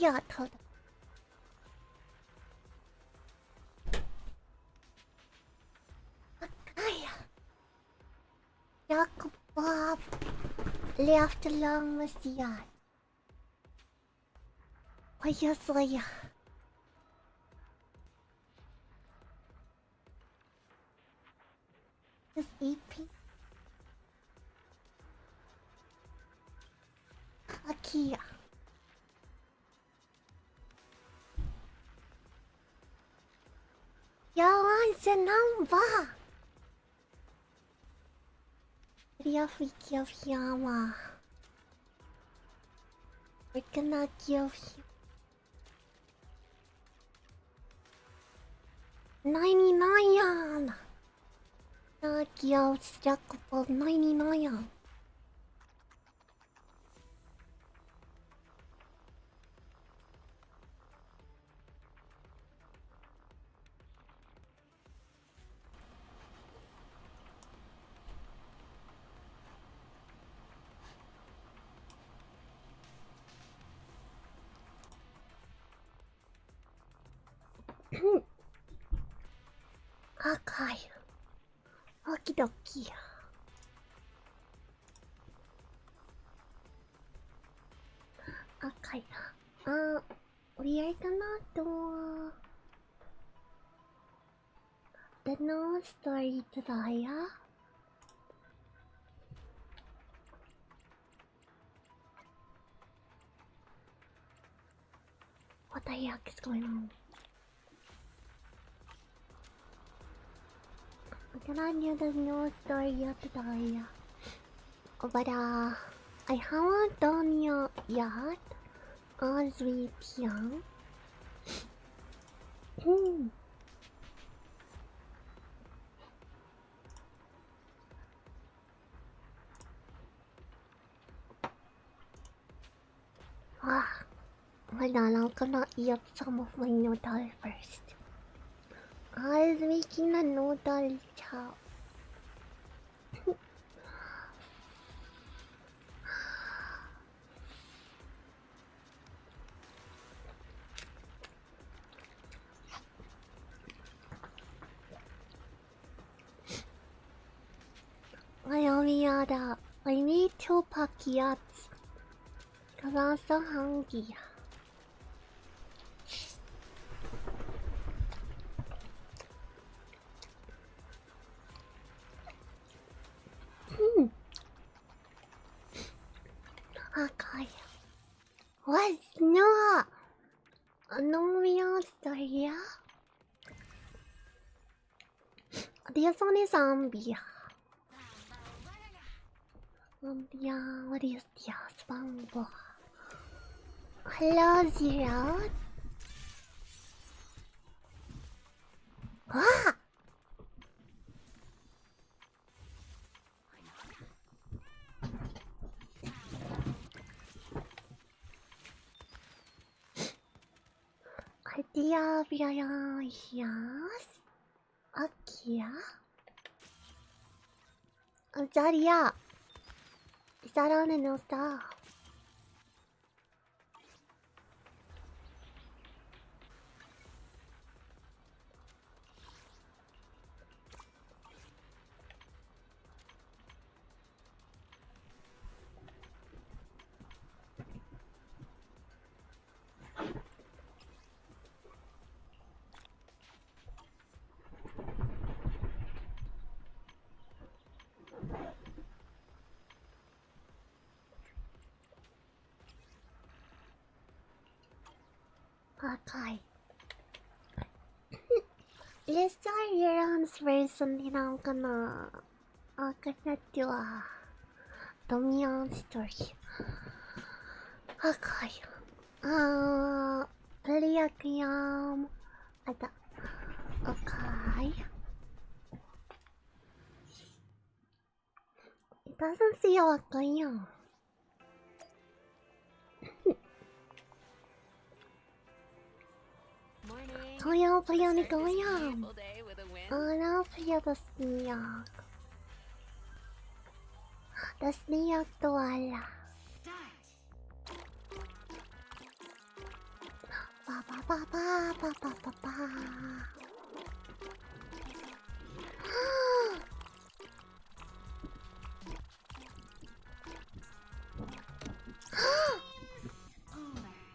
やっただ。Jacob Bob left along with the yacht. Поясая. Just eat. Aki. Yo, what's your number? Ryafiki of Yama. We're gonna give you 99 yen. Naki of stackable 99 yen. Okay. Okie dokie. Okay. We are gonna do the no story today, yeah? What the heck is going on? We're gonna do the new story today, but I haven't done it yet. 3 p.m. Hold on, I'm gonna eat some of my noodle first. I was making a noodle chow. I need 2 packets. Cause I'm so hungry. Okay. What's new? No real story. This one is zombie. What is this? Bambo. Hello, Zero. Ah! Idea, yes. Okay. Zaria. Is that on a new stuff? Okay. Let's start your hands first and then I'm gonna do the meow story. Okay. Playakiyam. Okay. It doesn't say Wakayam. Kaya play on the Goyam. Now play the Sneak. The Sneak to Allah. Ba ba ba ba ba ba ba ba.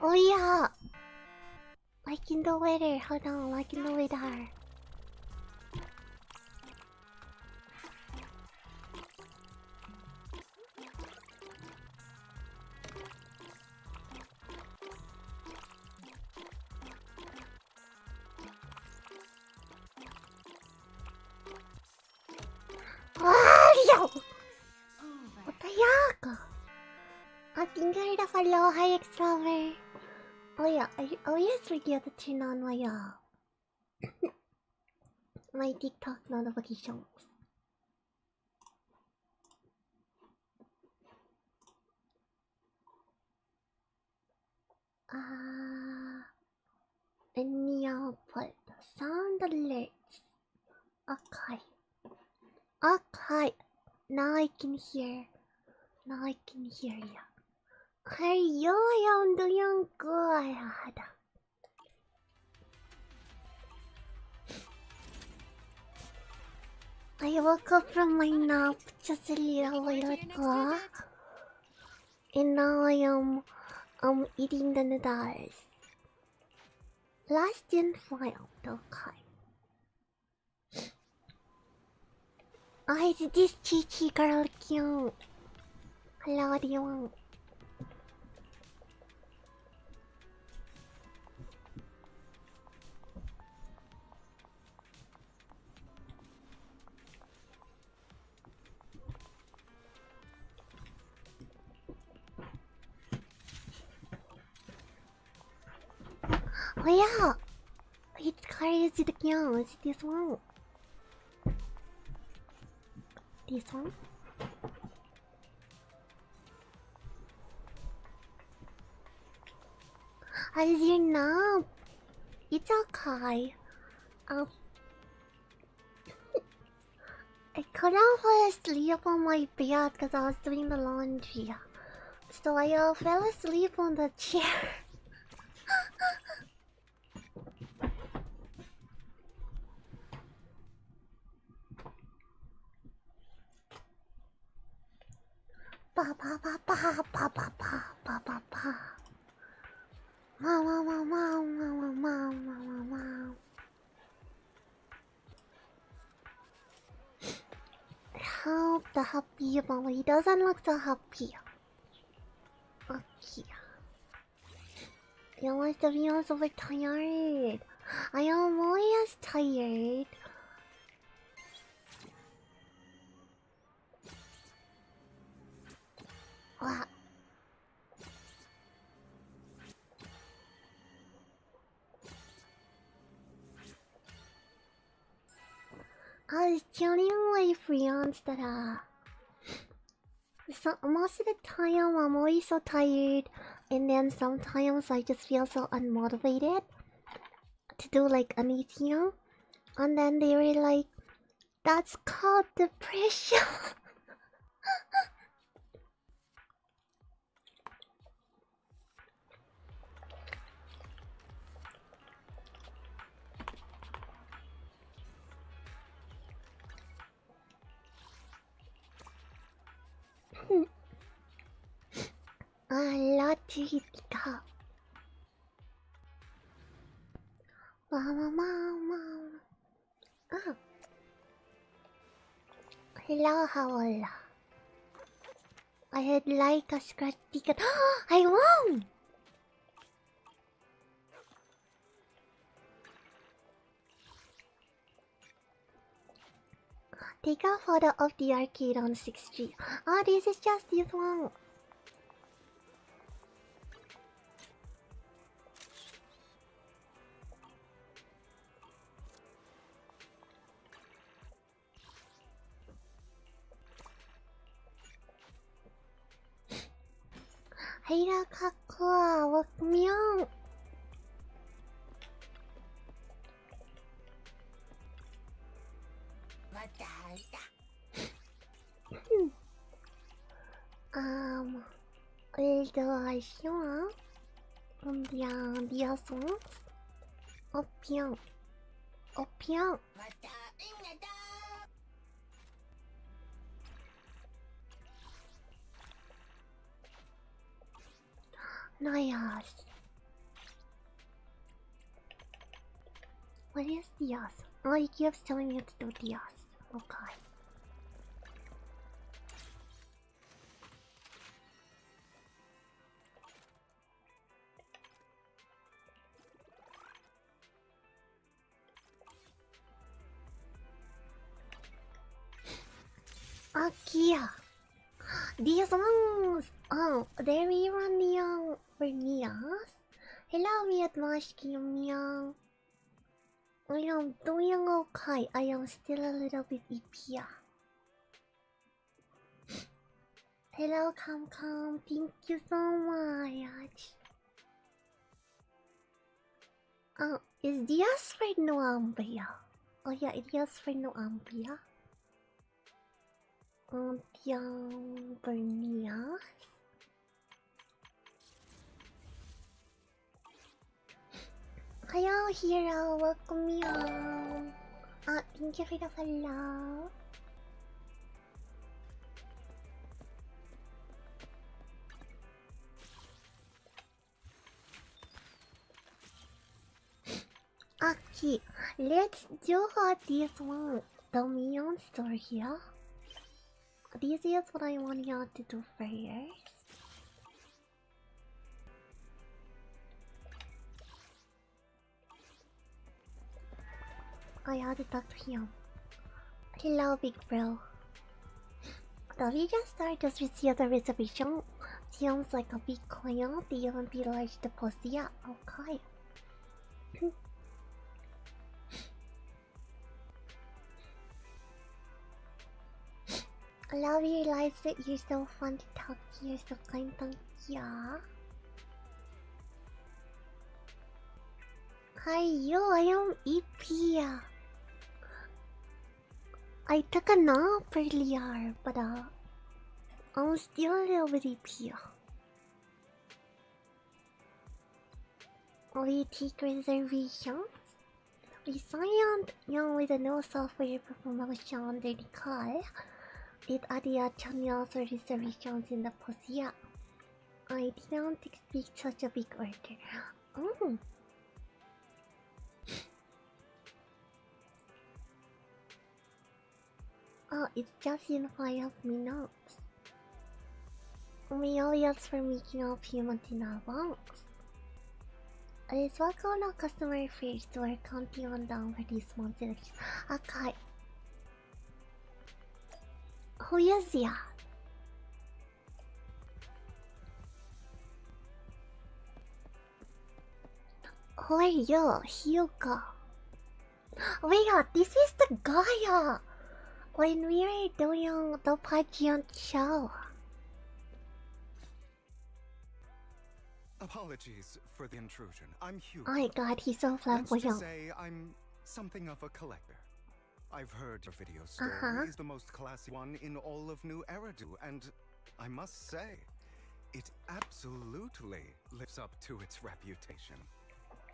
Oh yeah. Liking the weather. Hold on, liking the weather. think I heard of a low high extrovert. Oh yeah, I always forget to turn on my my TikTok notifications. And now put the sound alerts. Okay. Okay. Now I can hear. Now I can hear you. Hey, I'm doing good. I woke up from my nap just a little while ago. And now I am eating the noodles. Lost and found, okay. Oh, it's this Chichi girl cute. Hello, what do you want? Oh yeah! Which car is it again? Is it this one? This one? How is your nap? It's okay. I couldn't fall asleep on my bed because I was doing the laundry. So I fell asleep on the chair. Pa pa pa pa pa pa pa pa pa pa. Wow wow wow wow wow wow wow wow. Help the happy mama. He doesn't look so happy. Okay. You must have been so tired. I am always tired. What? I was telling my friends that so most of the time I'm always so tired, and then sometimes I just feel so unmotivated to do like anything, and then they were like, "That's called depression." Latika. Mama. Oh. Hello, Hawala. I had like a scratch ticket. I won! Take a photo of the arcade on 6th Street. Oh, this is just this one. Hayra kakua, walk me on. Relation dia sons. Opium. Nice. What is Diaz? Oh, he keeps telling me to do Diaz. Okay. Kia. These ones. Oh, there we run the Vernias. Hello, Miadmashki, meow. I am doing okay. I am still a little bit ippy. Hello, Come. Thank you so much. Oh, is Diaz for Noambia? Oh yeah, it is for Noambia. Young Bernias. Hello, Hero. Welcome me home. Thank you for the follow. Okay, let's do this one. The Mion store here. This is what I want y'all to do first. I had to talk to him. Hello, big bro. The video start just received the reservation. Seems like a big client. They even be large deposit. Yeah, okay. I love you, realize that you're so fun to talk to. You're so kind, thank you. Hi, I am EP. I took a nap earlier, but I'm still a little bit EP. We take reservations. We signed with a no software promotion under the car. It added channels or reservations in the post. Yeah, I didn't expect such a big order. Oh. Oh, it's just in 5 minutes. We only ask for making a payment in advance. Let's work on our customer first. We're counting on down for this month's election. Okay. Who is ya? Who are you? Hyuga. Wait, this is the guy when we were doing the pageant show. Apologies for the intrusion. I'm Hugh. Oh my god, he's so flamboyant. Let's just say I'm something of a collector. I've heard your video story is the most classy one in all of New Eridu, and I must say, it absolutely lives up to its reputation.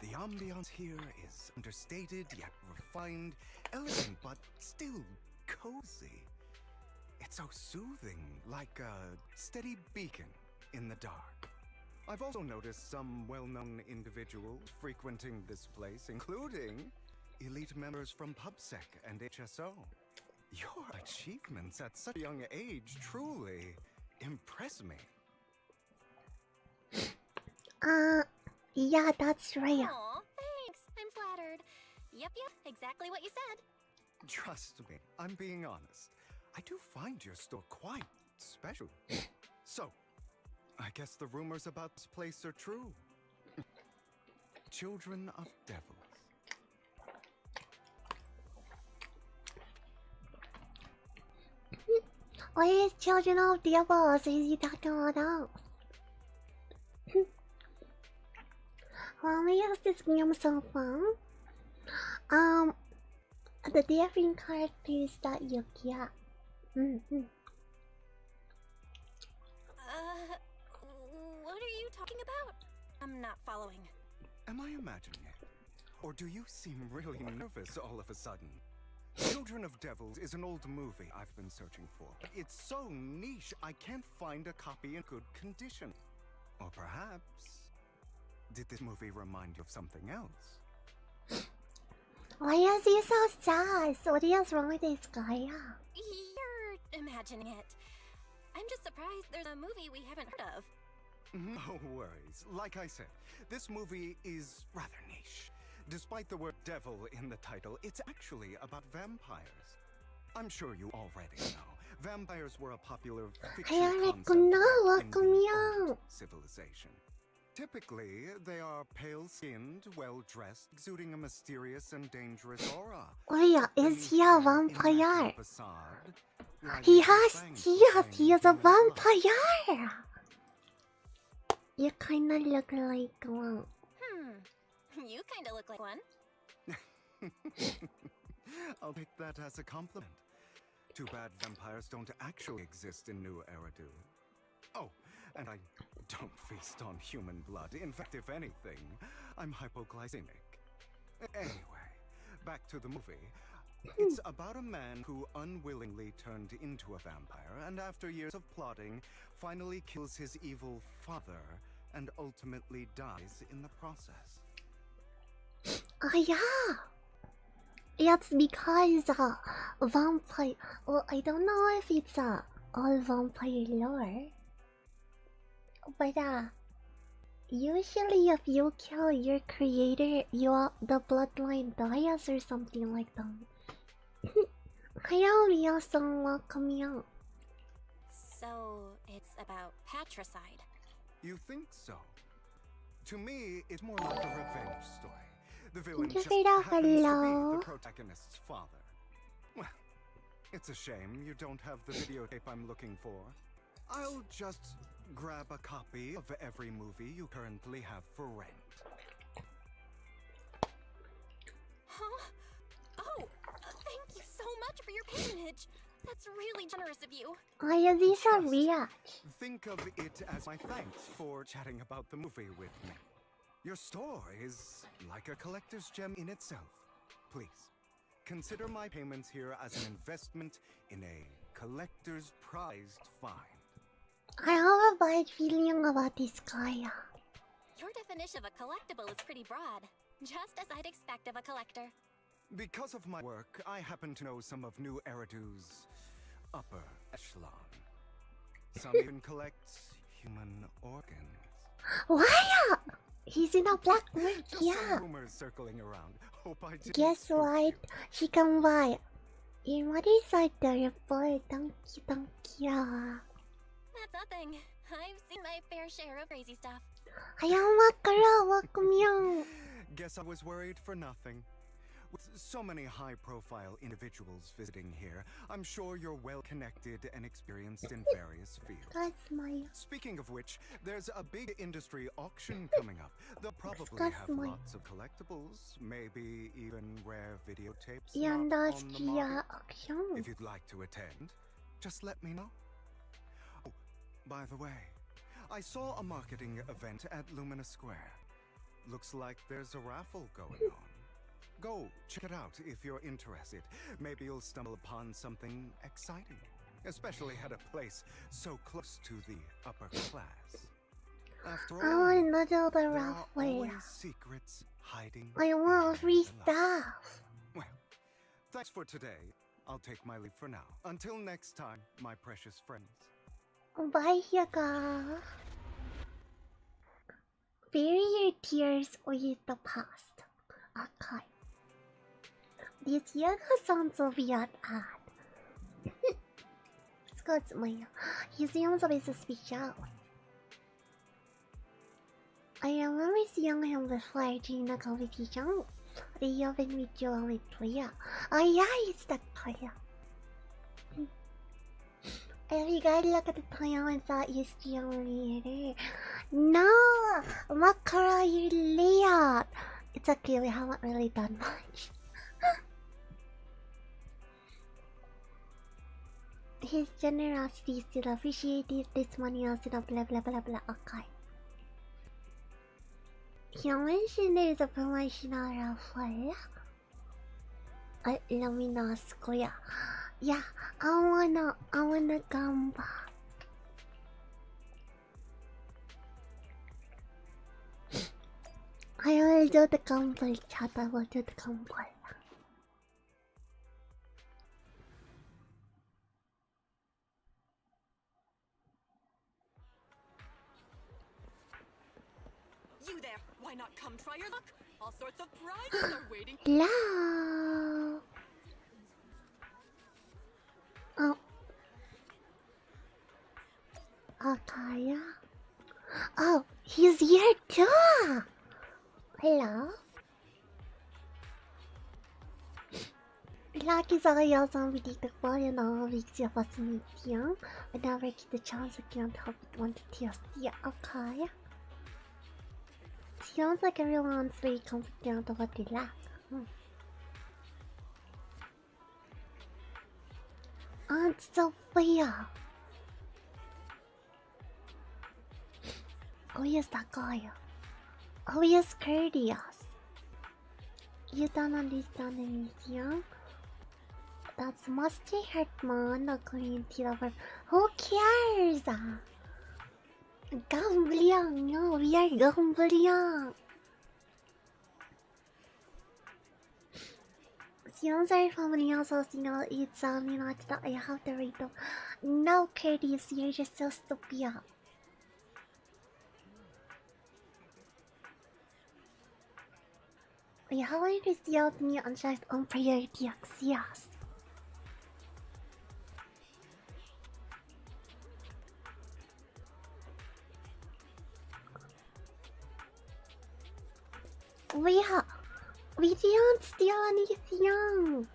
The ambiance here is understated yet refined, elegant but still cozy. It's so soothing, like a steady beacon in the dark. I've also noticed some well-known individuals frequenting this place, including elite members from PubSec and HSO. Your achievements at such a young age truly impress me. Yeah, that's right. Aw, thanks. I'm flattered. Yep, exactly what you said. Trust me, I'm being honest. I do find your store quite special. So, I guess the rumors about this place are true. Children of devils. What is children of devils? Is he talking about? Well, yes, this game so fun. The different characters that you get. What are you talking about? I'm not following. Am I imagining it? Or do you seem really nervous all of a sudden? Children of Devils is an old movie I've been searching for. It's so niche, I can't find a copy in good condition. Or perhaps, did this movie remind you of something else? Why is he so sad? So what is wrong with this guy? You're imagining it. I'm just surprised there's a movie we haven't heard of. No worries. Like I said, this movie is rather niche. Despite the word devil in the title, it's actually about vampires. I'm sure you already know. Vampires were a popular Kaya fictional ko concept na, back wag in ko the niya. old civilization. Typically, they are pale-skinned, well-dressed, exuding a mysterious and dangerous aura. Oya, But is beneath he a their vampire? immaculate facade lie He lethal has, fangs he is reclaiming a human blood. vampire. You kinda look like one. You kinda look like one. I'll take that as a compliment. Too bad vampires don't actually exist in New Eridu. Oh, and I don't feast on human blood. In fact, if anything, I'm hypoglycemic. Anyway, back to the movie. It's about a man who unwillingly turned into a vampire and after years of plotting, finally kills his evil father and ultimately dies in the process. Oh yeah. It's because vampire. Well, I don't know if it's all vampire lore, but usually if you kill your creator, the bloodline dies or something like that. Kaya coming out. So, it's about patricide. You think so? To me, it's more like a revenge story. The villain just Hello, happens to be hello. the protagonist's father. Well, it's a shame you don't have the videotape I'm looking for. I'll just grab a copy of every movie you currently have for rent. Huh? Oh, thank you so much for your patronage. That's really generous of you. Oh yeah, these are Just reacts. think of it as my thanks for chatting about the movie with me. Your store is like a collector's gem in itself. Please, consider my payments here as an investment in a collector's prized find. I have a bad feeling about this guy. Your definition of a collectible is pretty broad, just as I'd expect of a collector. Because of my work, I happen to know some of New Eridu's upper echelon. Some even collect human organs. Why? He's in a black mark, Just yeah. some rumors circling around. Hope I didn't Guess spook what? you. She can buy. What is adorable? Thank you. That's nothing. I've seen my fair share of crazy stuff. Guess I was worried for nothing. With so many high-profile individuals visiting here, I'm sure you're well-connected and experienced in various fields. That's my. Speaking of which, there's a big industry auction coming up. They'll probably have lots of collectibles, maybe even rare videotapes not on the market. If you'd like to attend, just let me know. Oh, by the way, I saw a marketing event at Lumina Square. Looks like there's a raffle going on. Go check it out if you're interested. Maybe you'll stumble upon something exciting, especially at a place so close to the upper class. After all, I want to do the there are raffle. always secrets hiding. I want behind free the light. stuff. Well, thanks for today. I'll take my leave for now. Until next time, my precious friends. Bye, Yaga. Bury your tears with the past. Okay. This Yaga sounds so weird. Scott's my. He seems a bit suspicious. I remember seeing him before during a competition. They even with you only player. Oh yeah, it's that player. Every guy look at the time and thought you still needed. No! Makara, you're late! It's okay, we haven't really done much. His generosity is still appreciated, this money is still blah blah blah blah, okay. He mentioned there is a promotional raffle. Let me know, Square. Yeah, I wanna come back. I will do the gamble, chat. I will do the gamble. You there, why not come try your luck? All sorts of prizes are waiting. Hello. Oh, Hello. Lucky Zagayo zombie the body no weeks of us meet young. I never get the chance again to help with one to test. Yeah, okay. Sounds like everyone's very confident of what they lack. Aunt Sophia. Who is that guy? Who is courteous? You don't understand anything? That's Master Hartman according to the verb. Who cares? Gambling, no, we are gambling. Sounds like family also single it's not that I have to read them. No, courteous, you're just so stupid. We haven't received me unchecked on priority access. We didn't steal anything.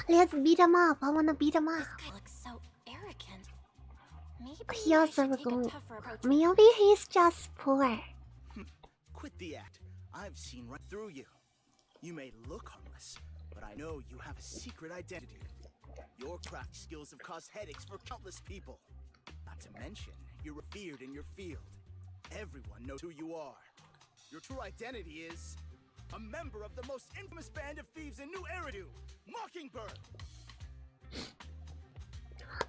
Let's beat him up. I wanna beat him up. This guy looks so arrogant. Maybe He I also should take going. a tougher approach. Maybe he's just poor. Quit the act. I've seen right through you. You may look harmless, but I know you have a secret identity. Your craft skills have caused headaches for countless people. Not to mention, you're revered in your field. Everyone knows who you are. Your true identity is a member of the most infamous band of thieves in New Eridu, Mockingbird.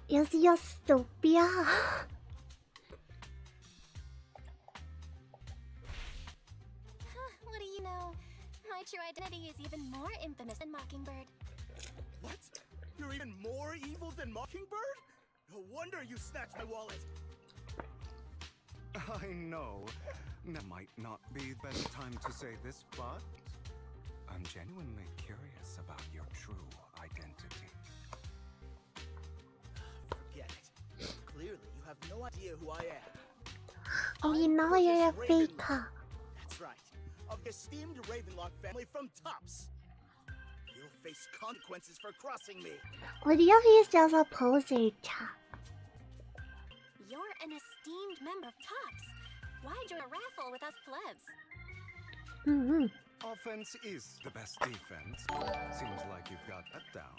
Is he a stupid? What do you know? My true identity is even more infamous than Mockingbird. What? You're even more evil than Mockingbird? No wonder you snatched my wallet. I know. That might not be the best time to say this, but I'm genuinely curious about your true identity. Forget it. Clearly, you have no idea who I am. We know you're a faker. That's right. Of the esteemed Ravenlock family from Tops. You'll face consequences for crossing me. What if he's just a poser, chat? You're an esteemed member of Tops. Why join a raffle with us plebs? Offense is the best defense. Seems like you've got that down.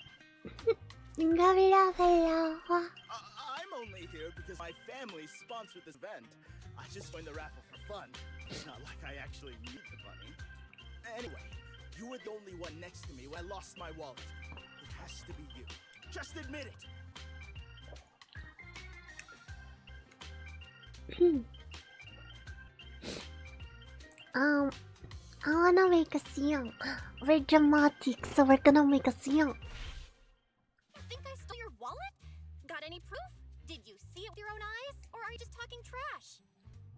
I'm only here because my family sponsored this event. I just joined the raffle for fun. It's not like I actually need the money. Anyway, you were the only one next to me when I lost my wallet. It has to be you. Just admit it. I wanna make a scene. We're dramatic, so we're gonna make a scene. You think I stole your wallet? Got any proof? Did you see it with your own eyes? Or are you just talking trash?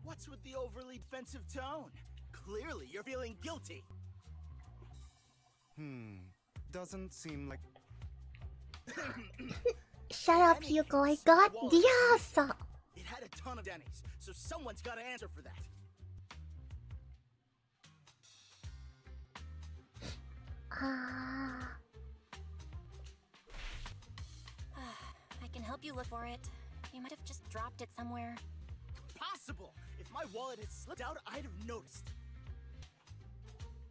What's with the overly defensive tone? Clearly, you're feeling guilty. Doesn't seem like... Shut up, Hugo. I got yes! It had a ton of Denny's, so someone's got to answer for that. I can help you look for it. You might have just dropped it somewhere. Possible! If my wallet had slipped out, I'd have noticed.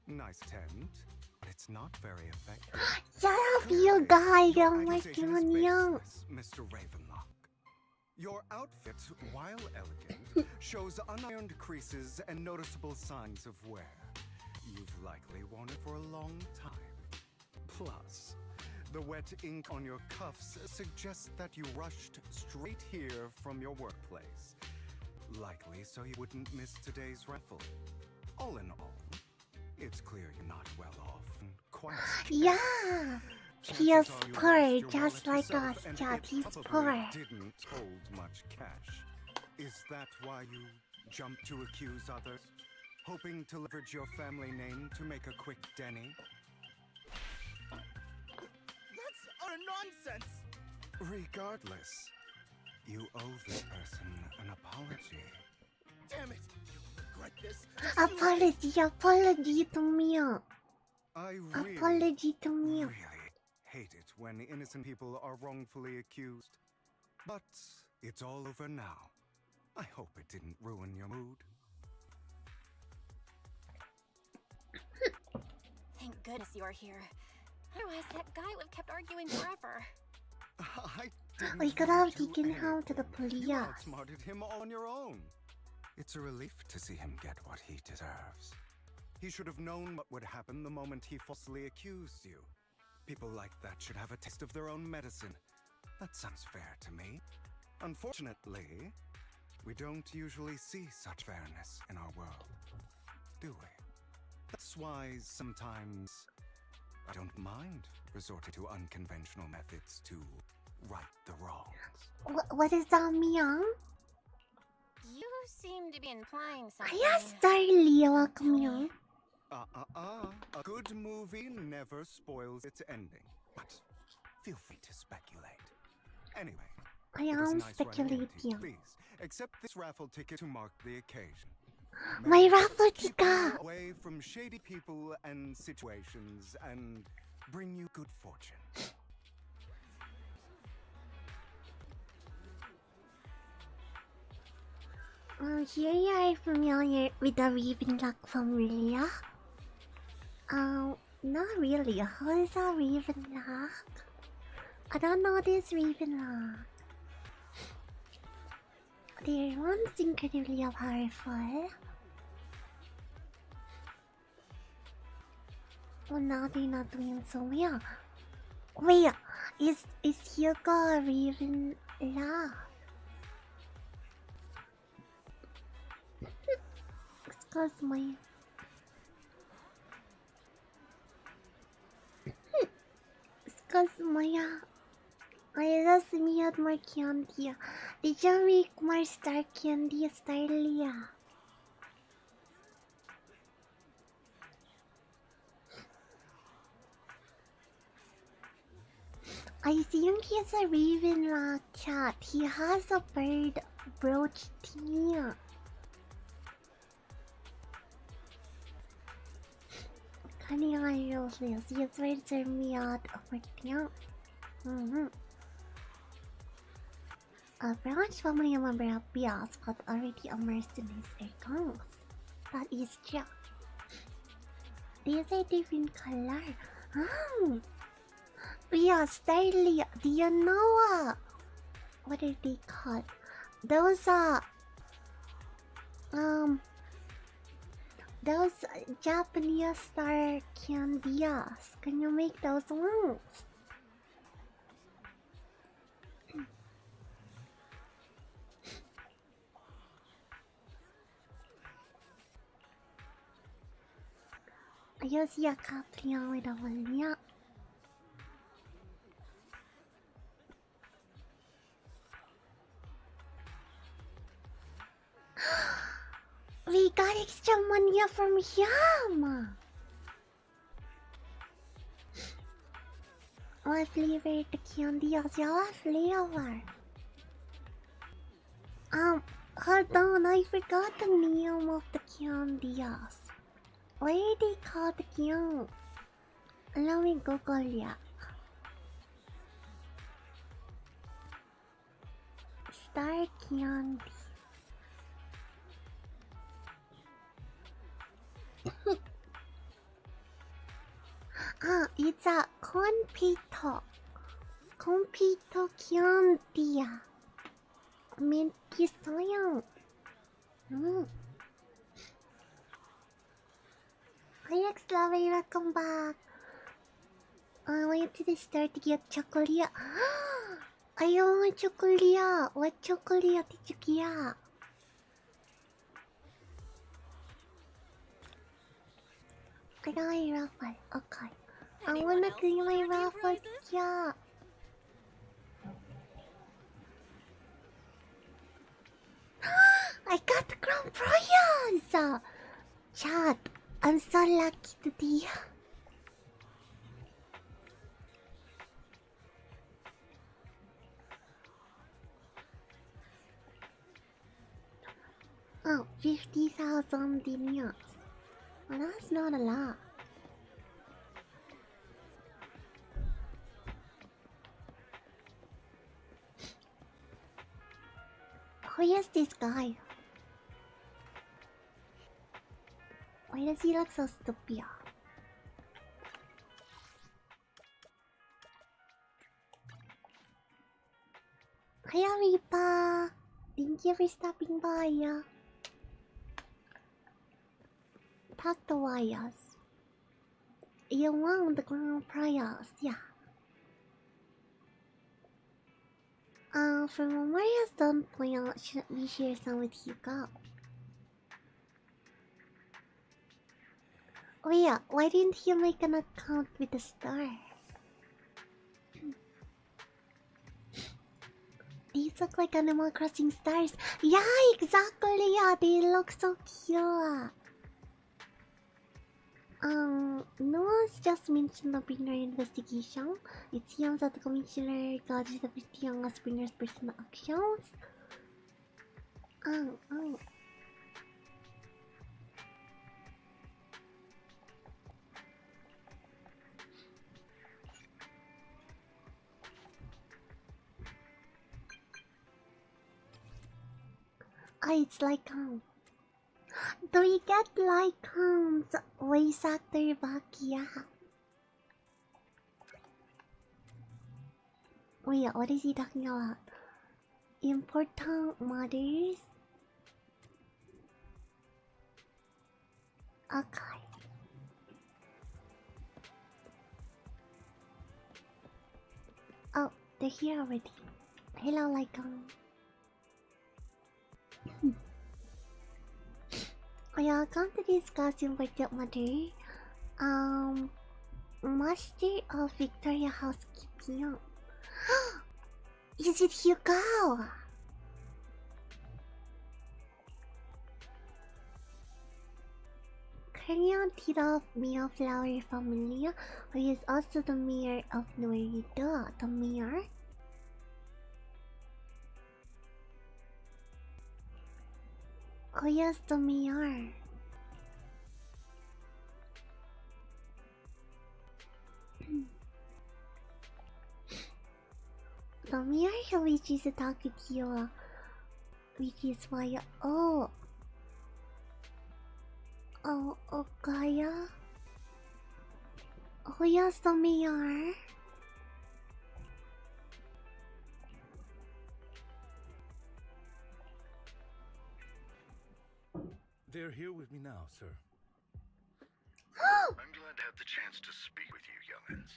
Nice attempt, but it's not very effective. Shut up, you guys. Your I'm accusation working is on you. baseless, Mr. Ravenlock. Your outfit, while elegant, shows unironed creases and noticeable signs of wear. You've likely worn it for a long time. Plus, the wet ink on your cuffs suggests that you rushed straight here from your workplace. Likely so you wouldn't miss today's raffle. All in all, it's clear you're not well off and quite scared. Yeah. He is Chances are you poor, lost your just wallet like yourself, us, and Chat. it He's probably poor. didn't hold much cash. Is that why you jumped to accuse others? Hoping to leverage your family name to make a quick Denny? That's utter nonsense! Regardless, you owe this person an apology. Damn it! You'll regret this. Apology to me. I really, Apology to me. really hate it when innocent people are wrongfully accused. But it's all over now. I hope it didn't ruin your mood. Thank goodness you are here. Otherwise, that guy would have kept arguing forever. I didn't We could do have taken him to the anything. police. You outsmarted him all on your own. It's a relief to see him get what he deserves. He should have known what would happen the moment he falsely accused you. People like that should have a taste of their own medicine. That sounds fair to me. Unfortunately, we don't usually see such fairness in our world, do we? That's why sometimes I don't mind resorting to unconventional methods to right the wrongs. What does that mean? You seem to be implying something. Starly. A good movie never spoils its ending. But feel free to speculate. Anyway, I it was am nice running into you. speculating. Please, accept this raffle ticket to mark the occasion. My May it raffle keep you ticket! away from shady people and situations and bring you good fortune. Here you are familiar with the Ravenlock familia? Not really. How is that Ravenlock? I don't know this Ravenlock. They're once incredibly powerful. Well, now they're not doing so well. Wait, is Hugo a Ravenlock? Excuse me. Excuse me. I just made more candy. Did you make more star candy, Starlia? I think he's a Ravenlock cat. He has a bird brooch too. Honey, I really see it's right to me out over there. A branch family member of Bias got already immersed in his accounts. That is true. These are different color. Bias, Starly, do you know what are they called? Those those Japanese star candies. Can you make those ones? I use your copy with a one. We got extra money from him. What flavor the candy is? Your flavor. Hold on, I forgot the name of the candies. What are they called again? Let me Google ya. Star candy. It's a confito candy. Mint pistol. Hi, X-Lover, welcome back. I went to the store to get chocolate. I want chocolate. What chocolate did you get? I got a raffle. Okay. I wanna clean my raffle. Yeah. I got the grand prize! Chat, I'm so lucky today. 50,000 denials. Well, that's not a lot. Who is this guy? Why does he look so stupid? Hiya, Reaper! Thank you for stopping by. Talk to wires. You won the grand prize, yeah. For Memorial's standpoint, shouldn't we share some with Hugo? Oh yeah, why didn't you make an account with the star? These look like Animal Crossing stars. Yeah, exactly. Yeah, they look so cute. No one's just mentioned the Springer investigation. It seems that the commissioner gauges the pretty on Springer's personal actions. It's like do we get like voice actor back? Yeah. Wait, what is he talking about? Important matters? Okay. Oh, they're here already. Hello, Lycon. We are going to discuss important matter. Master of Victoria Housekeeping. Is it Hugo? Colonel Tito of Mayflower family, who is also the mayor of Norito. The mayor? Who is the mayor? The mayor who wishes to talk with you, which is why. Oh, Gaia. Who is the mayor? They're here with me now, sir. I'm glad to have the chance to speak with you, young'uns.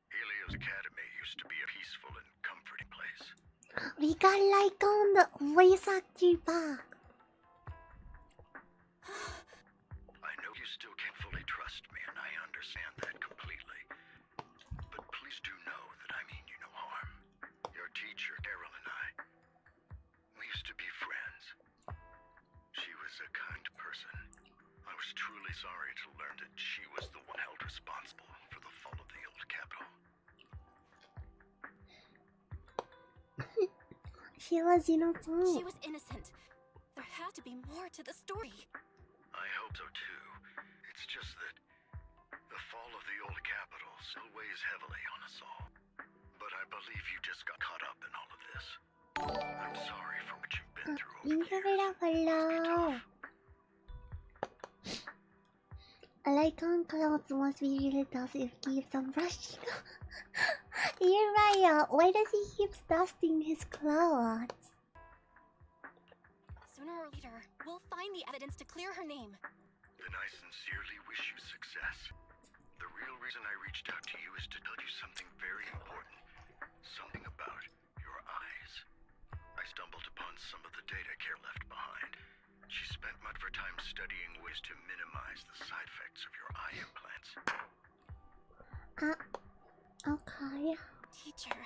Helios Academy used to be a peaceful and comforting place. We got like on the voice actor back. I know you still can't fully trust me, and I understand that completely. But please do know that I mean you no harm. Your teacher, Carol, and we used to be friends. She was a kind person. I was truly sorry to learn that she was the one held responsible for the fall of the old capital. She was innocent. She was innocent. There had to be more to the story. I hope so too. It's just that the fall of the old capital still weighs heavily on us all. But I believe you just got caught up in all of this. I'm sorry for what you've been through over the years. Hello. Like on clouds must be really tough if keeps on brushing. You're right. Why does he keep dusting his clothes? Sooner or later, we'll find the evidence to clear her name. Then I sincerely wish you success. The real reason I reached out to you is to tell you something very important. Something about your eyes. I stumbled upon some of the data Care left behind. She spent much of her time studying ways to minimize the side effects of your eye implants. Okay. Teacher,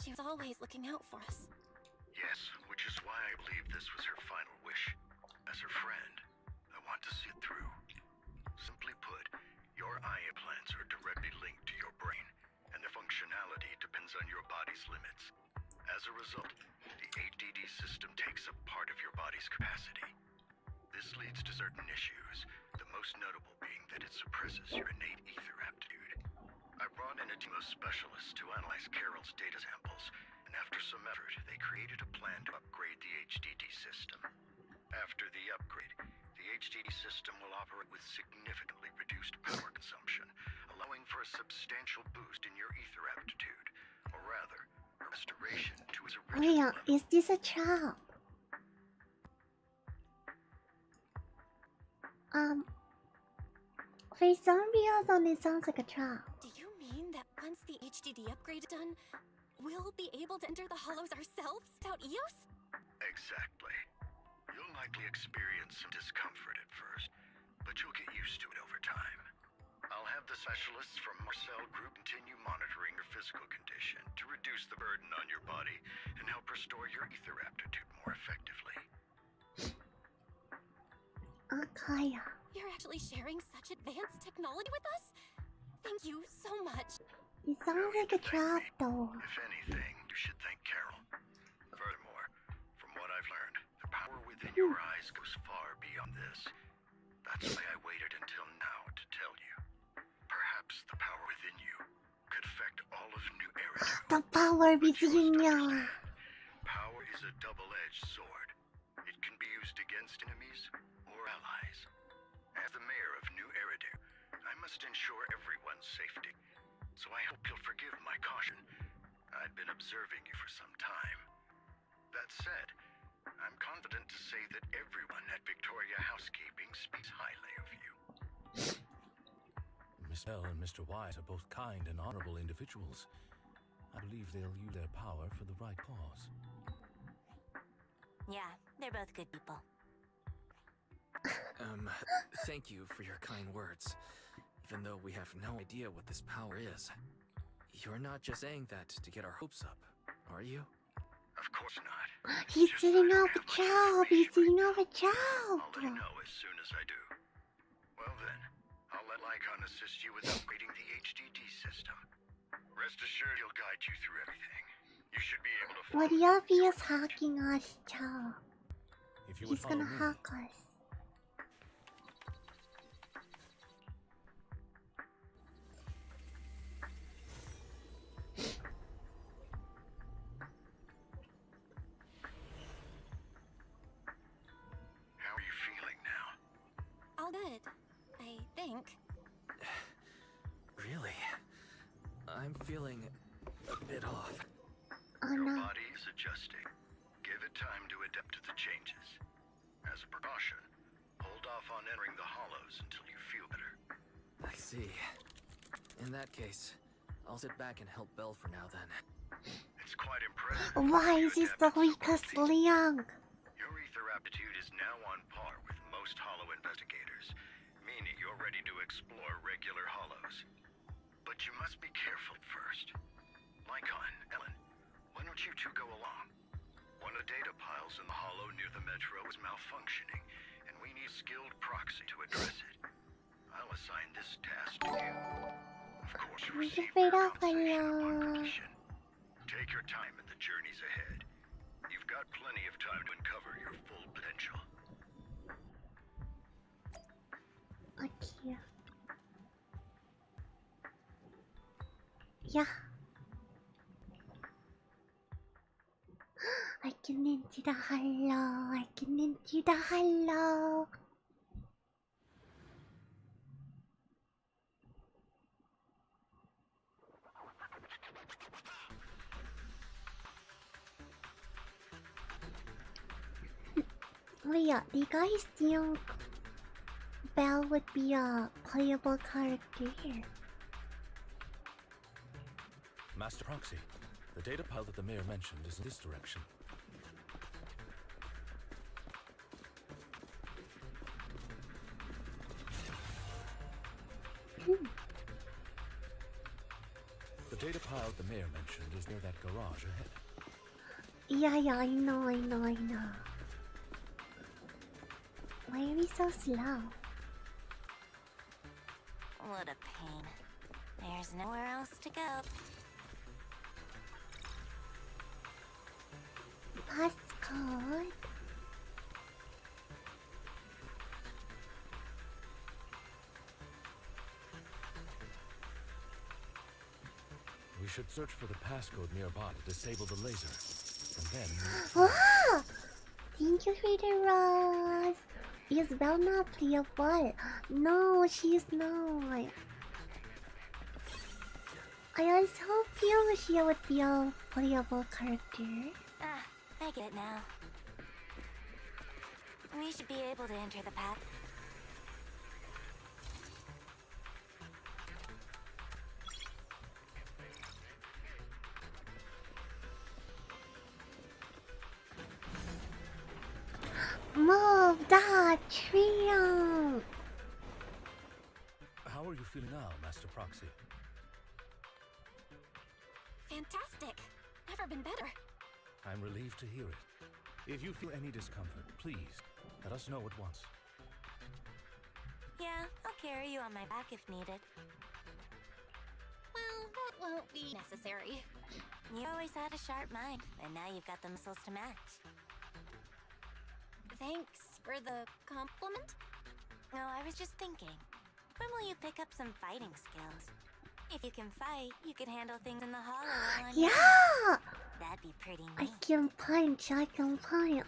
she was always looking out for us. Yes, which is why I believe this was her final wish. As her friend, I want to see it through. Simply put, your eye implants are directly linked to your brain, and their functionality depends on your body's limits. As a result, the ADD system takes up part of your body's capacity. This leads to certain issues, the most notable being that it suppresses your innate ether aptitude. I brought in a team of specialists to analyze Carol's data samples, and after some effort, they created a plan to upgrade the HDD system. After the upgrade, the HDD system will operate with significantly reduced power consumption, allowing for a substantial boost in your ether aptitude, or rather, a restoration to its original level. Is this a trap? For some reason it sounds like a trap. Do you mean that once the HDD upgrade is done, we'll be able to enter the hollows ourselves without EOS? Exactly. You'll likely experience some discomfort at first, but you'll get used to it over time. I'll have the specialists from Marcel Group continue monitoring your physical condition to reduce the burden on your body and help restore your ether aptitude more effectively. Okay. You're actually sharing such advanced technology with us? Thank you so much. It sounds like a trap though. If anything, you should thank Carol. Furthermore, from what I've learned, the power within your eyes goes far beyond this. That's why I waited until now to tell you. Perhaps the power within you could affect all of New Eridu. The power But you within must you. understand, power is a double-edged sword. It can be used against enemies or allies. As the mayor of New Eridu, I must ensure everyone's safety. So I hope you'll forgive my caution. I'd been observing you for some time. That said, I'm confident to say that everyone at Victoria Housekeeping speaks highly of you. Miss Bell and Mr. Wyatt are both kind and honorable individuals. I believe they'll use their power for the right cause. Yeah, they're both good people. Thank you for your kind words. Even though we have no idea what this power is. You're not just saying that to get our hopes up, are you? Of course not. He's Just setting I don't up a have much job. He's information setting right up a now. I'll let you job. know as soon as I do. Well then, I'll let Lycon assist you with upgrading the HDD system. Rest assured he'll guide you through everything. You should be able to What follow if he your is hacking us too? If you would He's follow gonna me, hack us. How are you feeling now? All good, I think. Really? I'm feeling a bit off. Oh Your no. body is adjusting. Give it time to adapt to the changes. As a precaution, hold off on entering the hollows until you feel better. I see. In that case, I'll sit back and help Belle for now then. It's quite impressive. Why You is this the adapted so weakest quickly. link? Your ether aptitude is now on par with most hollow investigators, meaning you're ready to explore regular hollows. But you must be careful at first. Lycon, Ellen, why don't you two go along? One of the data piles in the hollow near the metro is malfunctioning, and we need a skilled proxy to address it. I'll assign this task to you. Of course, receive Fade your off, compensation upon hello. completion. Take your time in the journeys ahead. You've got plenty of time to uncover your full potential. Okay. Yeah. I can into the hollow. I can into the hollow. Oh yeah, do you guys think Belle would be a playable character here? Master Proxy, the data pile that the mayor mentioned is in this direction. The data pile the mayor mentioned is near that garage ahead. Yeah, I know. Why are we so slow? What a pain. There's nowhere else to go. Passcode. should search for the passcode nearby to disable the laser. And then... Wow! Thank you for the rose. Is Belna playable? No, she's not. I was hoping she would be a playable character. Ah, I get it now. We should be able to enter the path. Move that trio! How are you feeling now, Master Proxy? Fantastic. Never been better. I'm relieved to hear it. If you feel any discomfort, please let us know at once. Yeah, I'll carry you on my back if needed. Well, that won't be necessary. You always had a sharp mind, and now you've got the muscles to match. Thanks for the compliment. No, I was just thinking. When will you pick up some fighting skills? If you can fight, you can handle things in the hollow while on your Yeah! own. That'd be pretty I neat. can punch, I can punch.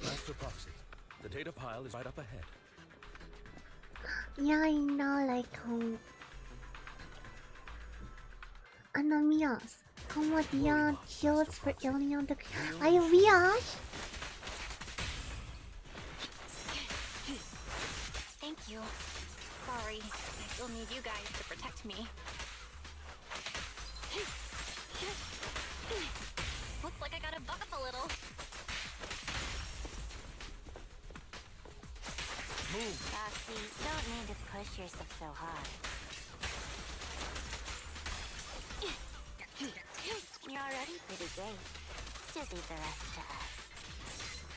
Master Proxy, the data pile is right up ahead. Yeah, I know, like, Anamias, como dia shields for alien the... Ay, Riash! Thank you. Sorry, I still need you guys to protect me. Looks like I gotta buck up a little. Roxy, you don't need to push yourself so hard. You're already pretty great. Just leave the rest to us.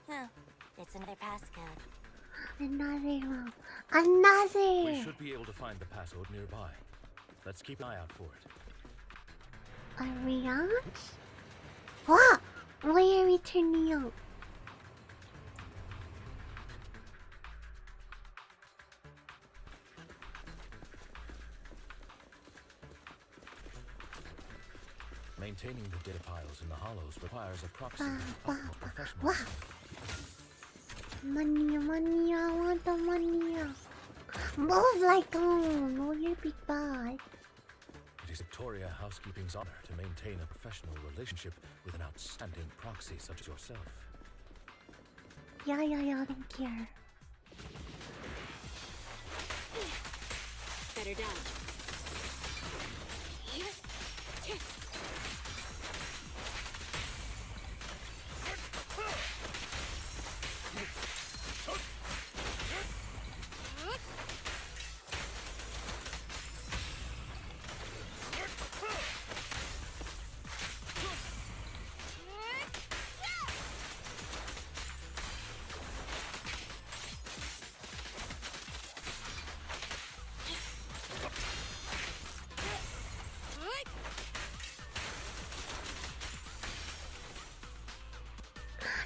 Oh, it's another passcode. Another one. Another! We should be able to find the passcode nearby. Let's keep an eye out for it. A Riash? What? Why are we turning out? Maintaining the data piles in the hollows requires a proxy Bah, with bah, utmost bah. professionalism. Money, money, I want the money. Move like move your big bag. It is Victoria Housekeeping's honor to maintain a professional relationship with an outstanding proxy such as yourself. Yeah, I don't care. Better done.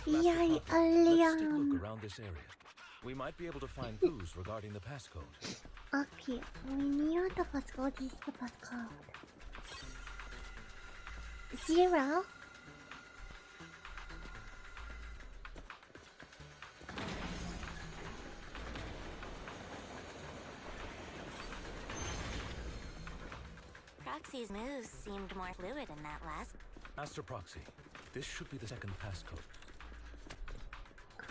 Yeah, Let's take a Leon. look around this area. We might be able to find clues regarding the passcode. Okay, we need the passcode. This is the passcode. 0. Proxy's moves seemed more fluid in that last. Master Proxy, this should be the second passcode.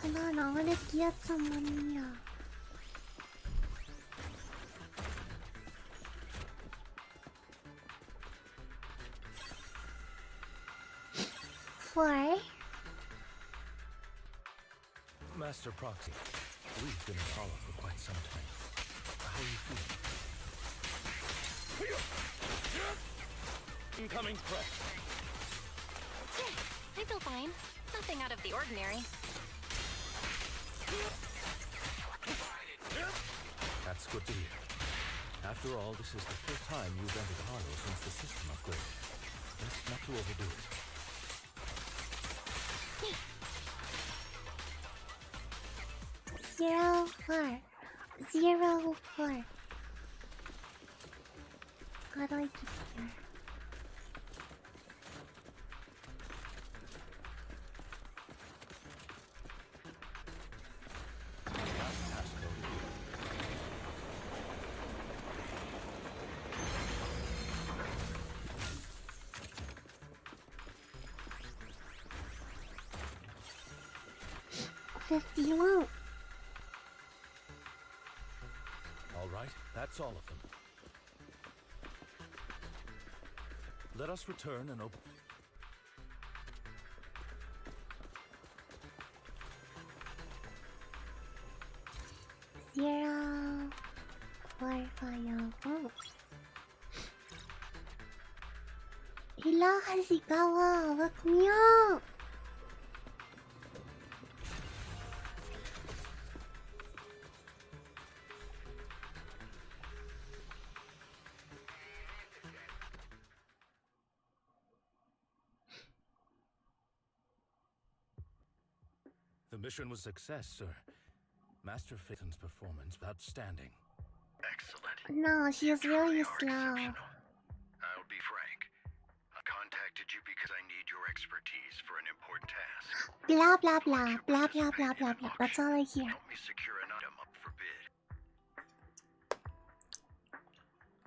Hold on, I wanna get some money. 4. Master Proxy, we've been in Hollow for quite some time. How are you feeling? Incoming threat. I feel fine. Nothing out of the ordinary. That's good to hear. After all, this is the first time you've entered Hollow since the system upgrade. Best not to overdo it. Zero four. 04. How do I get here? $51. All right, that's all of them. Let us return and open. Zero, 4, 5, 4. Hello, Hashigawa. Welcome you. The mission was a success, sir. Master Phaeton's performance outstanding. Excellent. No, she is really slow. I'll be frank. I contacted you because I need your expertise for an important task. Blah blah blah blah blah blah blah blah. That's all I hear. Help me secure an item up for bid.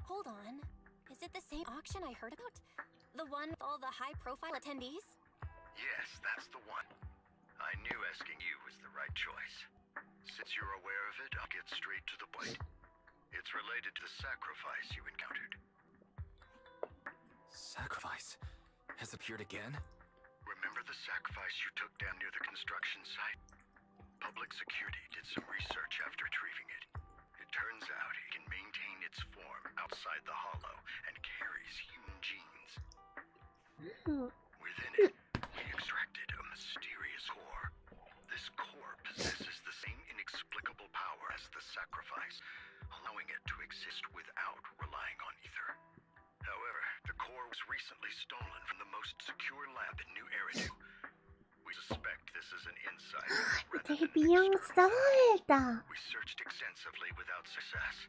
Hold on. Is it the same auction I heard about? The one with all the high-profile attendees? Yes, that's the one. I knew asking you was the right choice. Since you're aware of it, I'll get straight to the point. It's related to the sacrifice you encountered. Sacrifice? Has it appeared again? Remember the sacrifice you took down near the construction site? Public security did some research after retrieving it. It turns out it can maintain its form outside the hollow and carries human genes. Within it, we extracted a mysterious core. This core possesses the same inexplicable power as the sacrifice, allowing it to exist without relying on ether. However, the core was recently stolen from the most secure lab in New Eridu. We suspect this is an insider rather than an experiment. We searched extensively without success,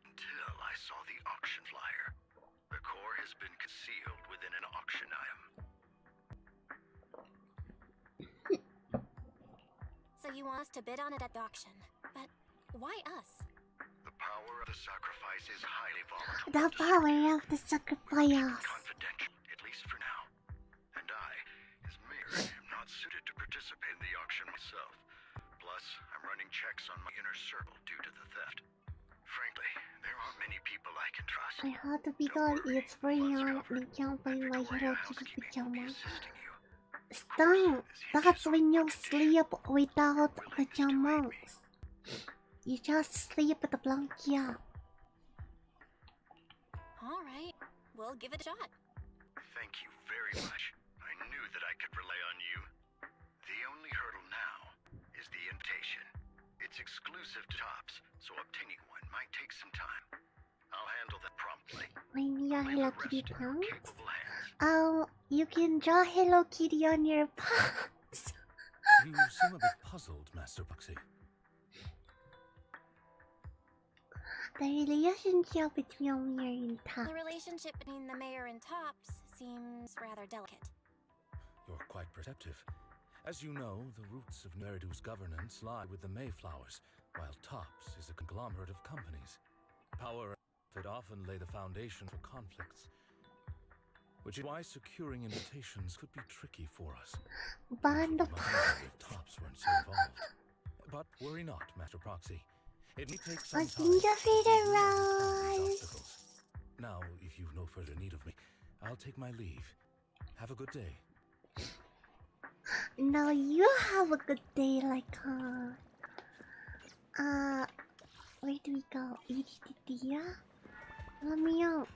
until I saw the auction flyer. The core has been concealed within an auction item. So you want us to bid on it at the auction. But why us? The power of the sacrifice is highly volatile. The power of the sacrifice. Confidential, at least for now. And I, as mayor, am not suited to participate in the auction myself. Plus, I'm running checks on my inner circle due to the theft. Frankly, there aren't many people I can trust. I had to be gone. It's very young. I can't find my Hello Kitty pajamas. Stop! That's when you sleep without pajamas. You just sleep with the blanket. Alright, we'll give it a shot. Thank you very much. I knew that I could rely on you. The only hurdle now is the invitation. It's exclusive to Tops, so obtaining one might take some time. I'll handle that promptly. I need a Hello Kitty pants. Capable hands. Oh, you can draw Hello Kitty on your pants. You seem a bit puzzled, Master Proxy. The relationship between Mayor and Tops. The relationship between the mayor and Tops seems rather delicate. You're quite perceptive. As you know, the roots of Neridu's governance lie with the Mayflowers, while Tops is a conglomerate of companies. Power and profit often lay the foundation for conflicts, which is why securing invitations could be tricky for us. Band of if Tops weren't so involved. But worry not, Master Proxy. It may take some time. Now, if you've no further need of me, I'll take my leave. Have a good day. No, you have a good day, like, where do we go? Let me out.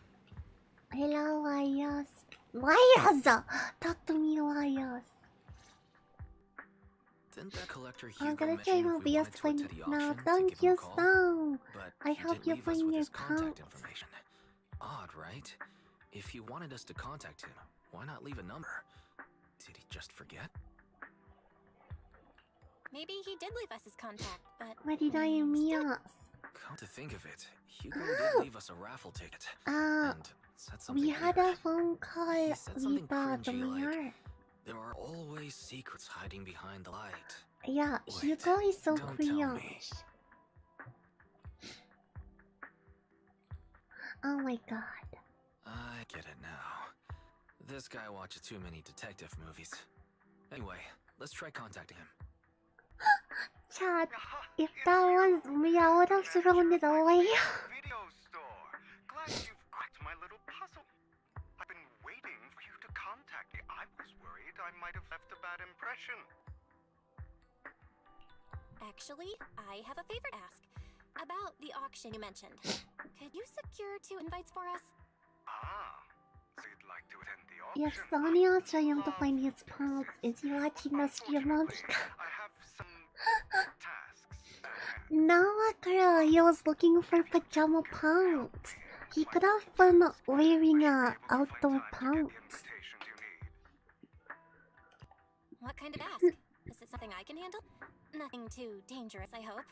Hello, Wires. Wires! Talk to me, Wires. Didn't that collector I'm Hugo gonna mention try my if we best wanted to to attend the find. No, auction to thank give him a you, call? so. But I he hope didn't you leave us find with your his contact pouch. information. Odd, right? If he wanted us to contact him, why not leave a number? Did he just forget? Maybe he did leave us his contact, but What did I miss? Come to think of it, Hugo did leave us a raffle ticket. And said something We had weird. a phone call He said something with the cringy like, mayor. there are always secrets hiding behind the light. Yeah, Wait, Hugo is so don't tell me. cringe. Oh my god. I get it now. This guy watches too many detective movies. Anyway, let's try contacting him. Chad, if that was me, I would have thrown it away. Video store. Glad you've cracked my little puzzle. I've been waiting for you to contact me. I was worried I might have left a bad impression. actually, I have a favor to ask. About the auction you mentioned. Could you secure 2 invites for us? Ah, so you'd like to attend the If auction? Sonia is trying to find his pants, is he watching the stream on I have some tasks at hand. No, girl, he was looking for pajama pants. He could have been wearing outdoor pants. What kind of ask? Is it something I can handle? Nothing too dangerous, I hope.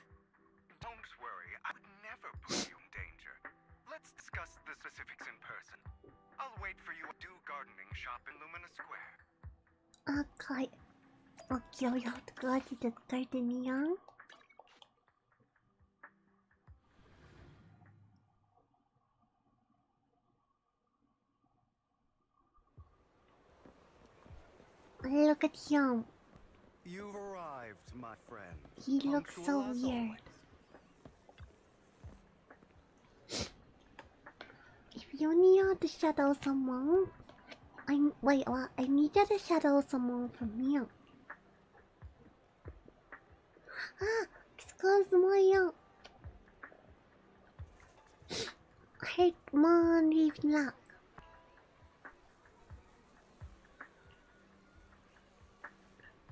Don't worry, I would never put you in danger. Let's discuss the specifics in person. I'll wait for you at Do Gardening Shop in Lumina Square. Okay. Okay, we have to go to the gardening. Look at him. You've arrived, my friend. He looks so Punctual as weird. always. If you need to shadow someone, wait, what? I needed to shadow someone from you. Ah, excuse me. Hey, come on, leave luck.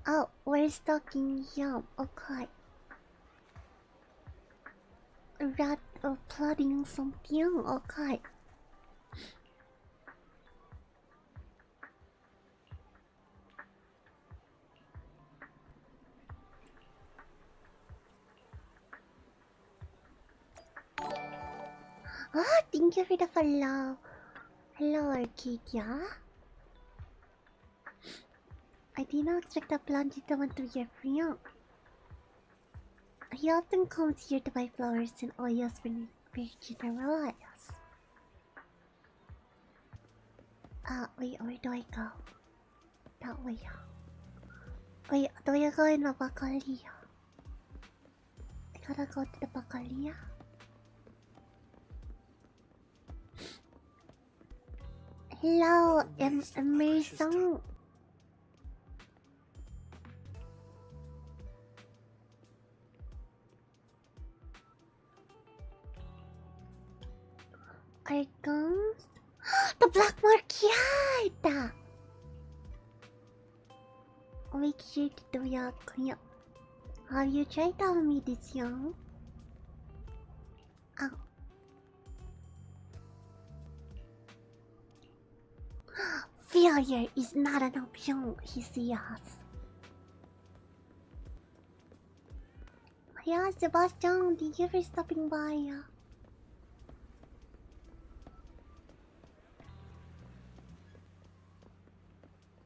Oh, we're stalking him. Okay. Rat plotting something. Okay. Ah, thank you for the follow. Hello, Arcadia. I did not expect a blondie to want to be your friend. He often comes here to buy flowers and oils for general oils. Wait, where do I go? That way. Wait, do I go in the Baccalia? I gotta go to the Baccalia. Hello, Emerson. Icons? The black market! Make sure to do your clean. Have you tried telling me this young? Oh. Failure is not an option, he says. Yeah, Sebastian, thank you for stopping by.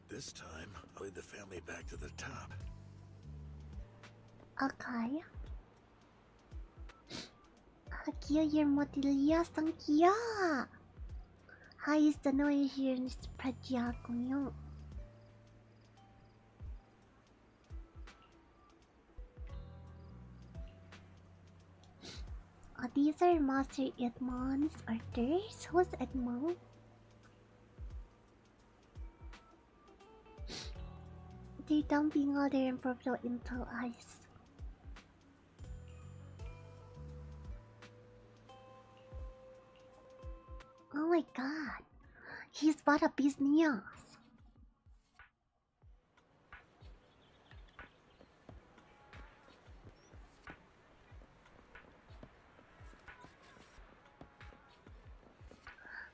This time, I'll lead the family back to the top. Okay. Guillermo Díaz, thank you. How is the noise here in this project? These are Master Edmond's orders. Who's Edmond? They're dumping all their improved into ice. Oh my god. He's bought a business.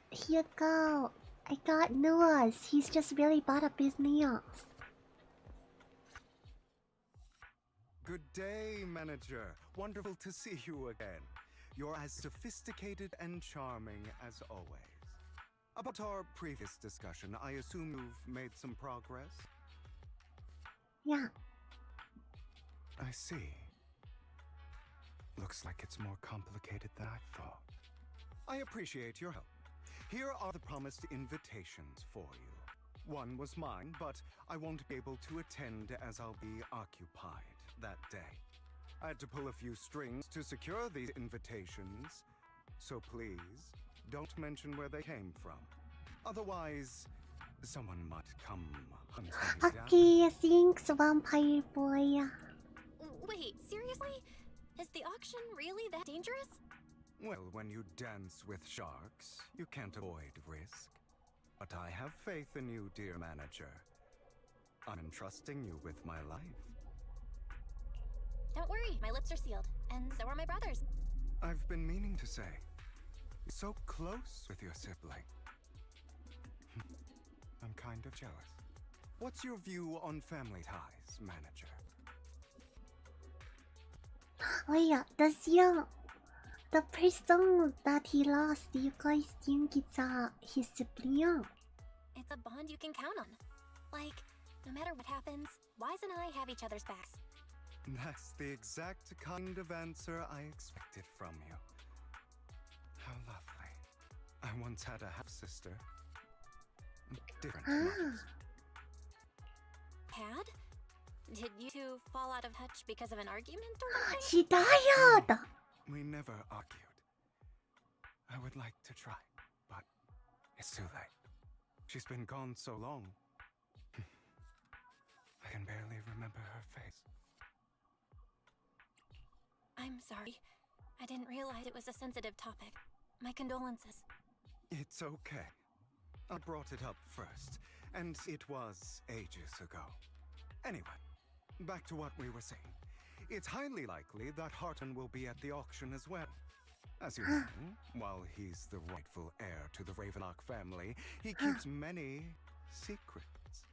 Here you go. I got news. He's just really bought a business. Good day, manager. Wonderful to see you again. You're as sophisticated and charming as always. About our previous discussion, I assume you've made some progress? Yeah. I see. Looks like it's more complicated than I thought. I appreciate your help. Here are the promised invitations for you. One was mine, but I won't be able to attend as I'll be occupied that day. I had to pull a few strings to secure these invitations, so please don't mention where they came from. Otherwise, someone might come hunting me down. Okay, thanks, Vampire Boy. Wait, seriously? Is the auction really that dangerous? Well, when you dance with sharks, you can't avoid risk. But I have faith in you, dear manager. I'm entrusting you with my life. Don't worry, my lips are sealed, and so are my brothers. I've been meaning to say, you're so close with your sibling. I'm kind of jealous. What's your view on family ties, manager? Wait, the person that he lost, you guys think it's his sibling? It's a bond you can count on. Like, no matter what happens, Wise and I have each other's backs. That's the exact kind of answer I expected from you. How lovely. I once had a half-sister. Different mothers. Had? Did you two fall out of touch because of an argument or something? She died! We never argued. I would like to try, but it's too late. She's been gone so long. I can barely remember her face. I'm sorry. I didn't realize it was a sensitive topic. My condolences. It's okay. I brought it up first, and it was ages ago. Anyway, back to what we were saying. It's highly likely that Harton will be at the auction as well. As you know, while he's the rightful heir to the Ravenlock family, he keeps many secrets.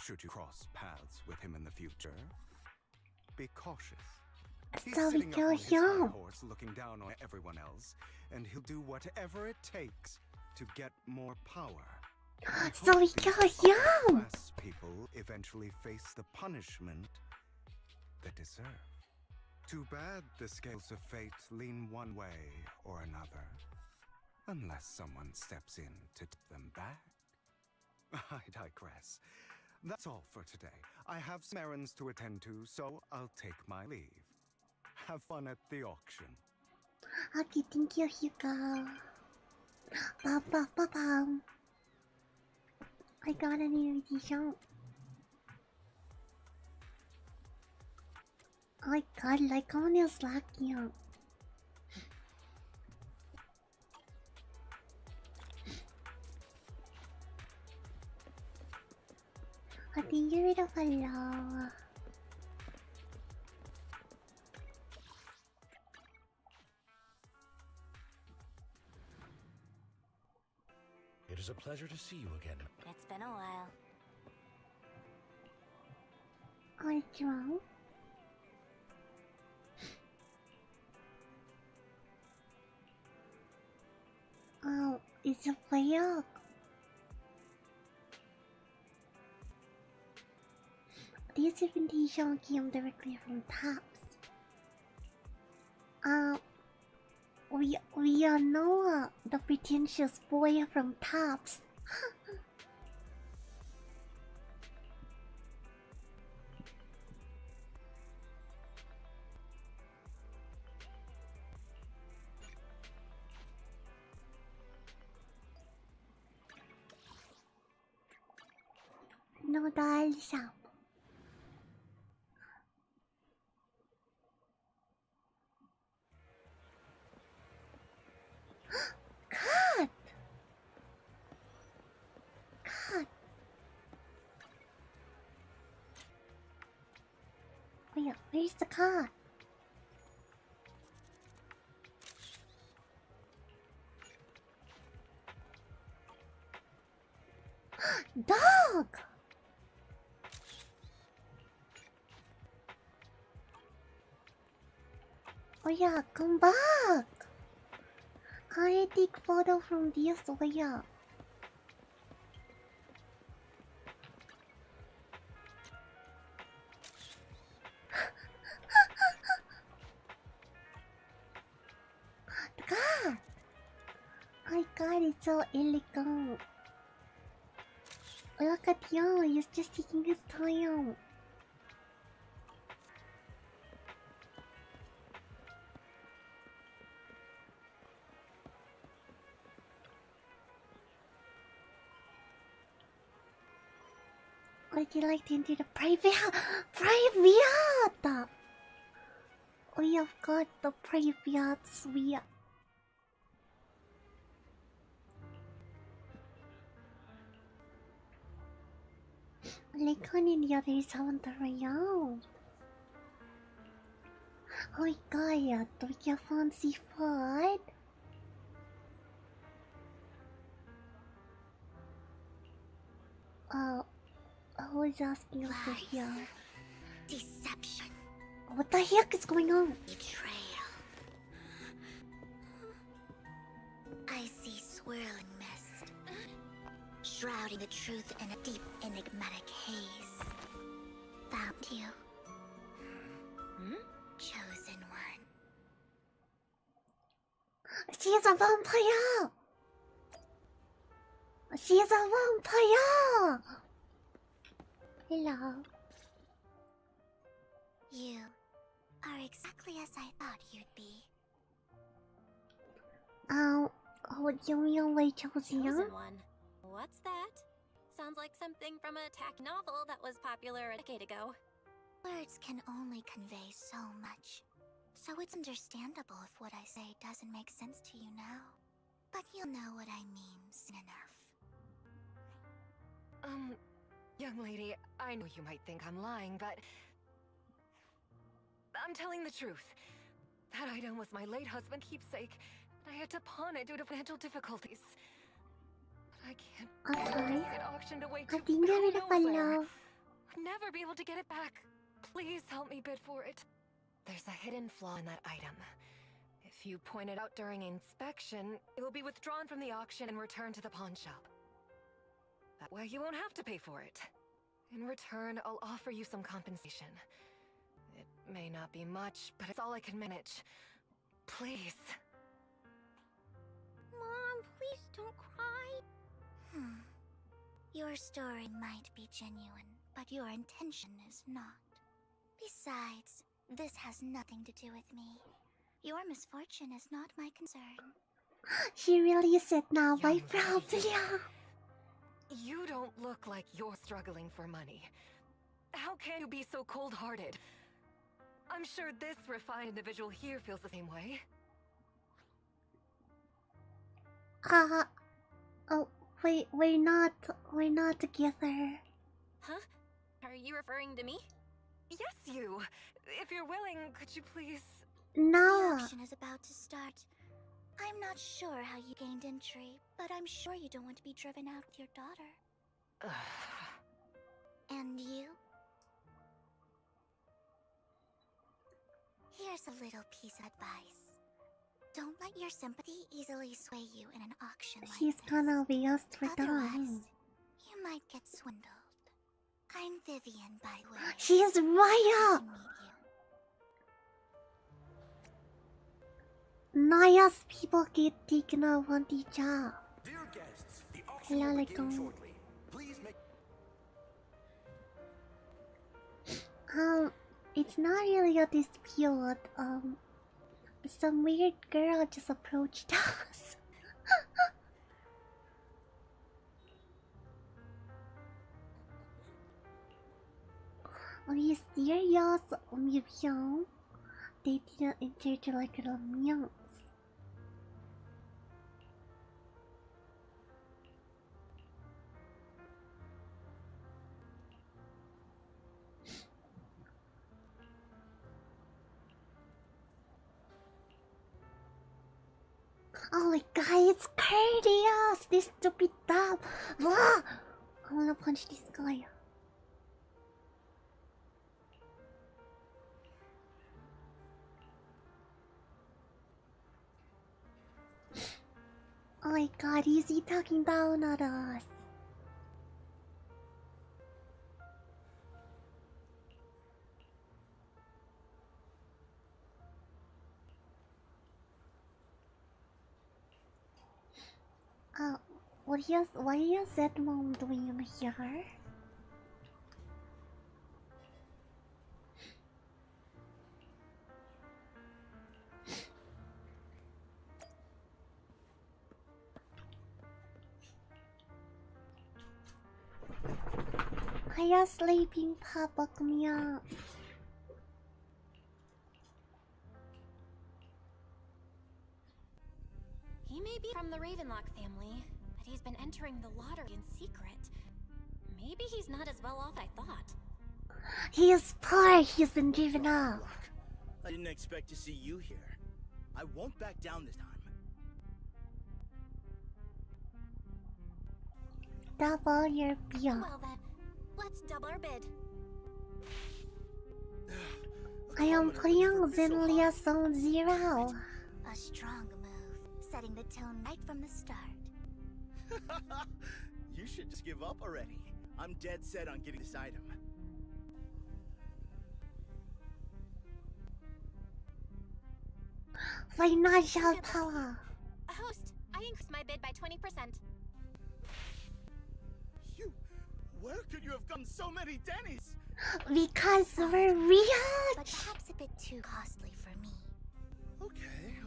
Should you cross paths with him in the future, be cautious. He's So we sitting up kill on his high him. horse looking down on everyone else, and he'll do whatever it takes to get more power. So we kill him. Class people eventually face the punishment they deserve. Too bad the scales of fate lean one way or another, unless someone steps in to tip them back. I digress. That's all for today. I have some errands to attend to, so I'll take my leave. Have fun at the auction. Okay, thank you, Hugo. Ba. I got an invitation. Oh my god, like on his lucky. I think you're the fellow. It is a pleasure to see you again. It's been a while. Are you drunk? Oh, it's a player. This invitation came directly from Taps. We know the pretentious boy from Taps. No dal shop. Cut! Where's the car? Dog! Oh yeah, come back! I take photo from this way. God! My god, it's so elegant. Look at you, he's just taking his time. Would you like to enter the private? Private! We have got the private suite. Like one in the others haven't around. Oh my god, do you fancy food? Who is asking over here? Deception. What the heck is going on? Betrayal. I see swirling mist, shrouding the truth in a deep, enigmatic haze. Found you. Chosen one. She is a vampire! She is a vampire! Hello. You are exactly as I thought you'd be. What do you mean by chosen? Chosen one. What's that? Sounds like something from a Thankkk novel that was popular a decade ago. Words can only convey so much, so it's understandable if what I say doesn't make sense to you now. But you'll know what I mean soon enough. Young lady, I know you might think I'm lying, but I'm telling the truth. That item was my late husband's keepsake, and I had to pawn it due to financial difficulties. But I can't get auctioned away to who knows where. I'd never be able to get it back. Please help me bid for it. There's a hidden flaw in that item. If you point it out during inspection, it will be withdrawn from the auction and returned to the pawn shop. That way you won't have to pay for it. In return, I'll offer you some compensation. It may not be much, but it's all I can manage. Please. Mom, please don't cry. Your story might be genuine, but your intention is not. Besides, this has nothing to do with me. Your misfortune is not my concern. She really said now, my problem. You don't look like you're struggling for money. How can you be so cold-hearted? I'm sure this refined individual here feels the same way. Oh, wait, we're not together. Huh? Are you referring to me? Yes, you. If you're willing, could you please... No. The auction is about to start. I'm not sure how you gained entry, but I'm sure you don't want to be driven out with your daughter. And you? Here's a little piece of advice. Don't let your sympathy easily sway you in an auction like She's this. gonna be asked for Otherwise, them. you might get swindled. I'm Vivian, by the way. She is Raya! Naya's people get taken advantage of. Dear guests, the auction will begin shortly. Please make... It's not really a dispute. Some weird girl just approached us. Mysterious museum. They didn't enter to like a museum. Oh my god, it's courteous! This stupid dog! I wanna punch this guy. Oh my god, is he talking down at us? What is that mom doing here? Hiya, sleeping Papa, come here. He may be from the Ravenlock family, but he's been entering the lottery in secret. Maybe he's not as well off as I thought. He is poor, he's been driven off. I didn't expect to see you here. I won't back down this time. Double your bill. Well then, let's double our bid. I am playing Zenless on 0. A strong move, setting the tone right from the start. You should just give up already. I'm dead set on getting this item. Financial power. Host, I increased my bid by 20%. Where could you have gotten so many Denny's? Because we're rich. But perhaps a bit too costly for me. Okay.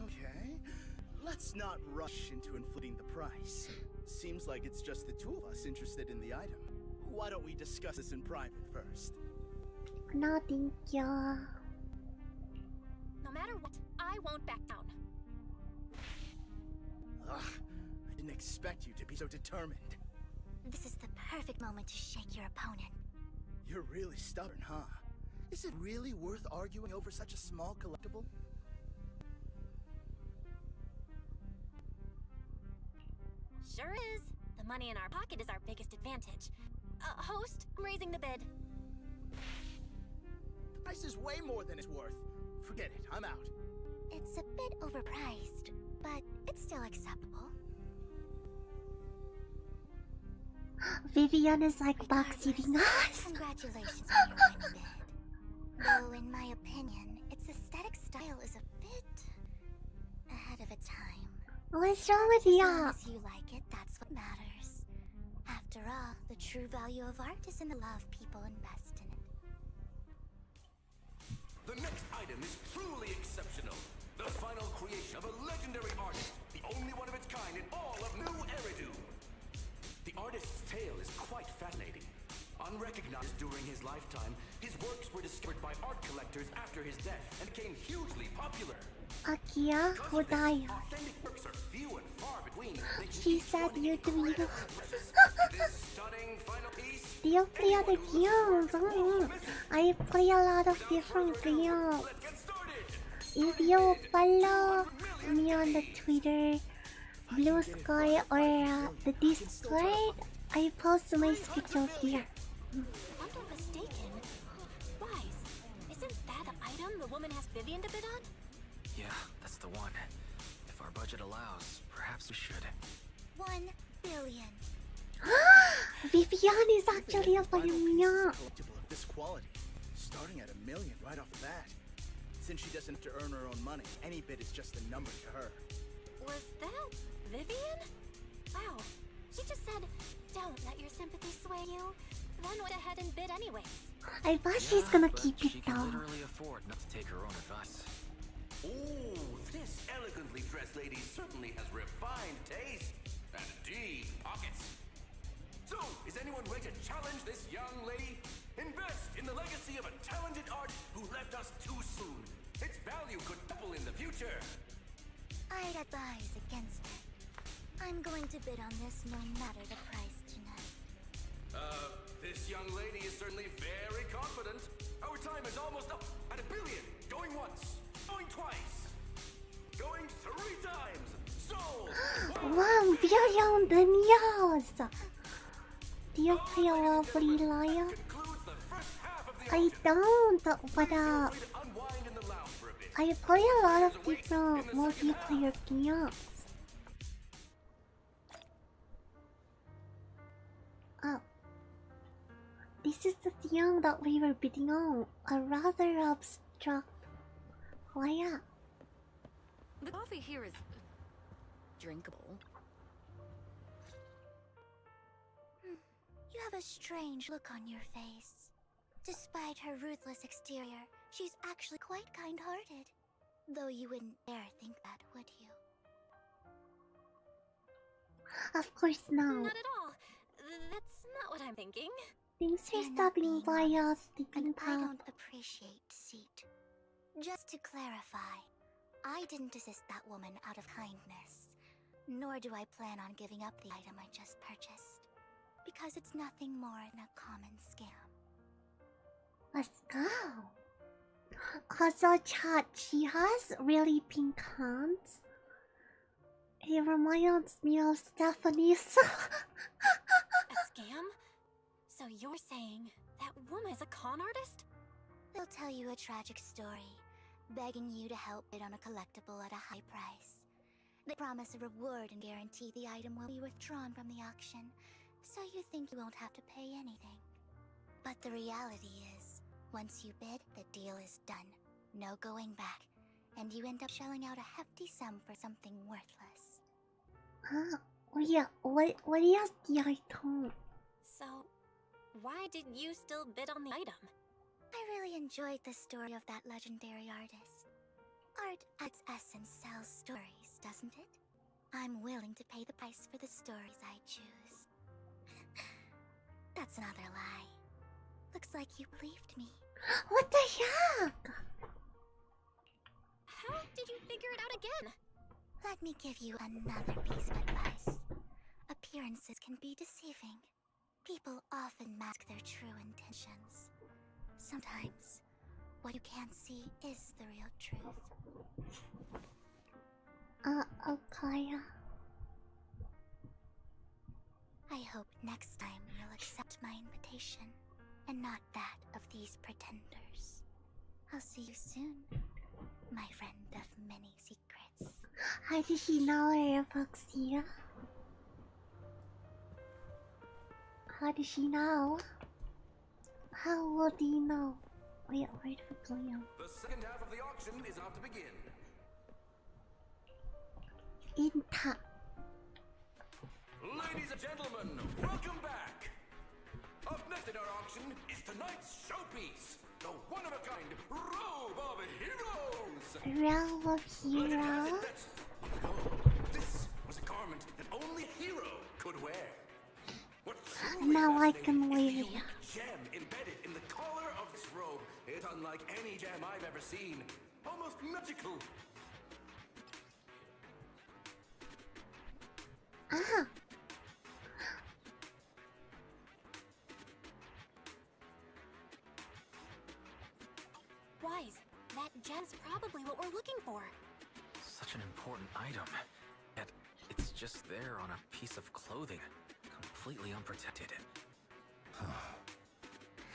Let's not rush into inflating the price. Seems like it's just the two of us interested in the item. Why don't we discuss this in private first? No, thank you. No matter what, I won't back down. Ugh, I didn't expect you to be so determined. This is the perfect moment to shake your opponent. You're really stubborn, huh? Is it really worth arguing over such a small collectible? Sure is. The money in our pocket is our biggest advantage. Host, I'm raising the bid. The price is way more than it's worth. Forget it, I'm out. It's a bit overpriced, but it's still acceptable. Vivian is like backseating us. Congratulations on your winning bid. Though, in my opinion, its aesthetic style is a bit ahead of its time. What's wrong with you? As long as you like it, that's what matters. After all, the true value of art is in the love people invest in it. The next item is truly exceptional. The final creation of a legendary artist, the only one of its kind in all of New Eridu. The artist's tale is quite fascinating. Unrecognized during his lifetime, his works were discovered by art collectors after his death and became hugely popular. Akia, who died? Authentic works are few and far between. She said you're doing. This stunning final piece. Do you play other games? I play a lot of different games. If you follow me on the Twitter, Blue Sky, or the Discord, I post my schedule here. If I'm not mistaken, Wise, isn't that the item the woman asked Vivian to bid on? Yeah, that's the one. If our budget allows, perhaps we should. 1 billion. Vivian is actually a pioneer. Collectible of this quality, starting at $1 million right off the bat. Since she doesn't have to earn her own money, any bid is just a number to her. Was that Vivian? Wow, she just said, don't let your sympathy sway you, then went ahead and bid anyways. I bet she's gonna but keep she it can down. literally afford not to take her own advice. Ooh, this elegantly dressed lady certainly has refined taste and deep pockets. So, is anyone ready to challenge this young lady? Invest in the legacy of a talented artist who left us too soon. Its value could double in the future. I'd advise against it. I'm going to bid on this no matter the price tonight. This young lady is certainly very confident. Our time is almost up at $1 billion. Going once, going twice, going 3 times. So, 1 billion Daniels! Do you play a lovely liar? I don't, but I play a lot of different multiplayer games. Oh. This is the thing that we were bidding on. A rather abstract. Why, yeah. The coffee here is drinkable. You have a strange look on your face. Despite her ruthless exterior, she's actually quite kind-hearted. Though you wouldn't dare think that, would you? Of course not. Not at all. That's not what I'm thinking. Thanks for You're not stopping being by honest, us, Sleeping and I Pop. don't appreciate deceit. Just to clarify, I didn't assist that woman out of kindness. Nor do I plan on giving up the item I just purchased. Because it's nothing more than a common scam. Let's go. Also, chat, she has really pink hands. It reminds me of Stephanie's. A scam? So you're saying that woman is a con artist? They'll tell you a tragic story, begging you to help bid on a collectible at a high price. They promise a reward and guarantee the item will be withdrawn from the auction, so you think you won't have to pay anything. But the reality is, once you bid, the deal is done. No going back, and you end up shelling out a hefty sum for something worthless. Yeah, what is the item? So, why did you still bid on the item? I really enjoyed the story of that legendary artist. Art at its essence sells stories, doesn't it? I'm willing to pay the price for the stories I choose. That's another lie. Looks like you believed me. What the heck? How did you figure it out again? Let me give you another piece of advice. Appearances can be deceiving. People often mask their true intentions. Sometimes, what you can't see is the real truth. Okay. I hope next time you'll accept my invitation, and not that of these pretenders. I'll see you soon, my friend of many secrets. How did he know her, Foxy? How did she know? How would he know? Wait for Cleo. The second half of the auction is about to begin. Inta. Ladies and gentlemen, welcome back! Up next in our auction is tonight's showpiece, the one-of-a-kind Robe of Heroes! Robe of Legend has it Heroes? that this was a garment that only a hero could wear. What truly Now I fascinating can is the wear unique it. gem embedded in the collar of this robe. It's unlike any gem I've ever seen. Almost magical. Ah. Wise, that gem's probably what we're looking for. Such an important item. Yet it's just there on a piece of clothing, completely unprotected.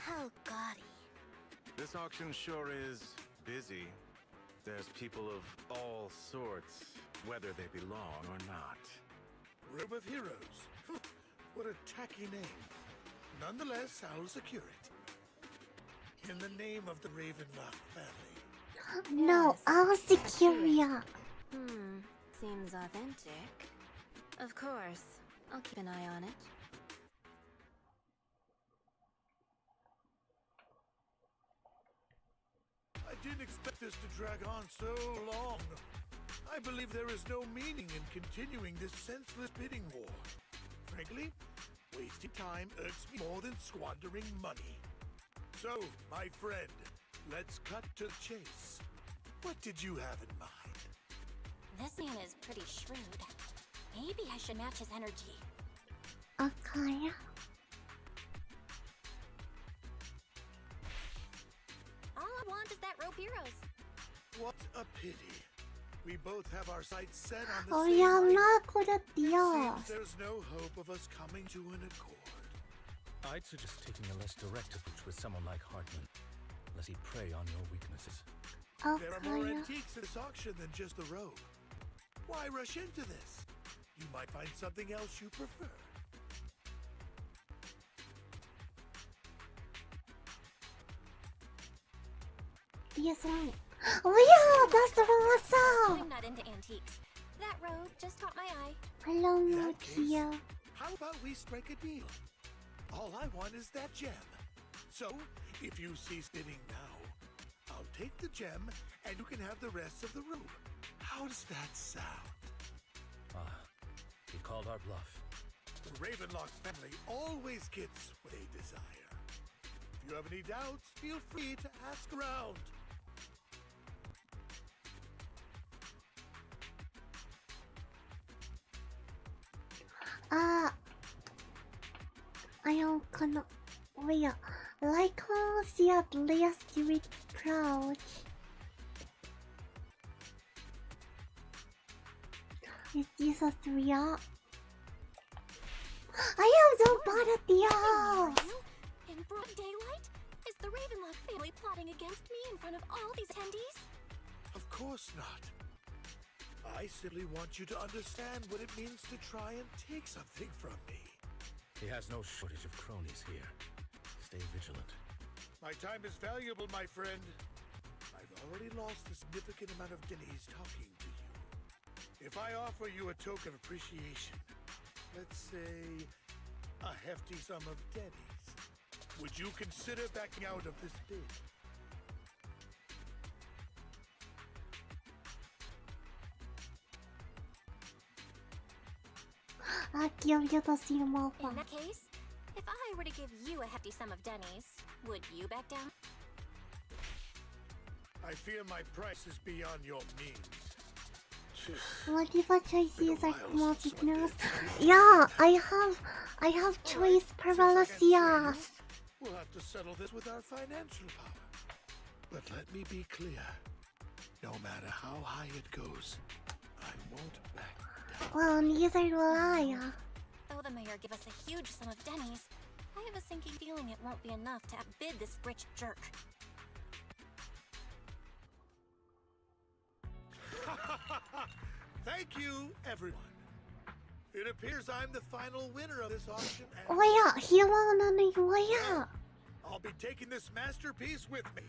How gaudy. This auction sure is busy. There's people of all sorts, whether they belong or not. Robe of Heroes. What a tacky name. Nonetheless, I'll secure it. In the name of the Ravenlock family. No, I'll secure ya. Seems authentic. Of course. I'll keep an eye on it. I didn't expect this to drag on so long. I believe there is no meaning in continuing this senseless bidding war. Frankly, wasting time irks me more than squandering money. So, my friend, let's cut to the chase. What did you have in mind? This man is pretty shrewd. Maybe I should match his energy. Okay. All I want is that Robe Heroes. What a pity. We both have our sights set on the Oye, same habla item. con Dios. Seems there's no hope of us coming to an accord. I'd suggest taking a less direct approach with someone like Hartman, lest he prey on your weaknesses. There are more Okay. antiques at this auction than just the robe. Why rush into this? You might find something else you prefer. Yes, right. Oh yeah, that's awesome. I'm not into antiques. That robe just caught my eye. Hello, In that case, Nokia. how about we strike a deal? All I want is that gem. So, if you cease bidding now, I'll take the gem and you can have the rest of the robe. How does that sound? He called our bluff. The Ravenlock family always gets what they desire. If you have any doubts, feel free to ask around. I am gonna. Wait, like see at least with crouch. Is this a 3 up? I am so bad at the house. In broad daylight? Is the Ravenlock family plotting against me in front of all these attendees? Of course not. I simply want you to understand what it means to try and take something from me. He has no shortage of cronies here. Stay vigilant. My time is valuable, my friend. I've already lost a significant amount of guineas talking to you. If I offer you a token of appreciation, let's say a hefty sum of guineas, would you consider backing out of this bid? I'll give you the small In one. that case, if I were to give you a hefty sum of Denny's, would you back down? I fear my price is beyond your means. What if I try these like multiples? Yeah, I have choice paralysis. We'll have to settle this with our financial power. But let me be clear. No matter how high it goes, I won't back down. Well, neither will I. Though the mayor give us a huge sum of Denny's, I have a sinking feeling it won't be enough to outbid this rich jerk. Thank you, everyone. It appears I'm the final winner of this auction. And Oh yeah, he won on the yeah. I'll be taking this masterpiece with me.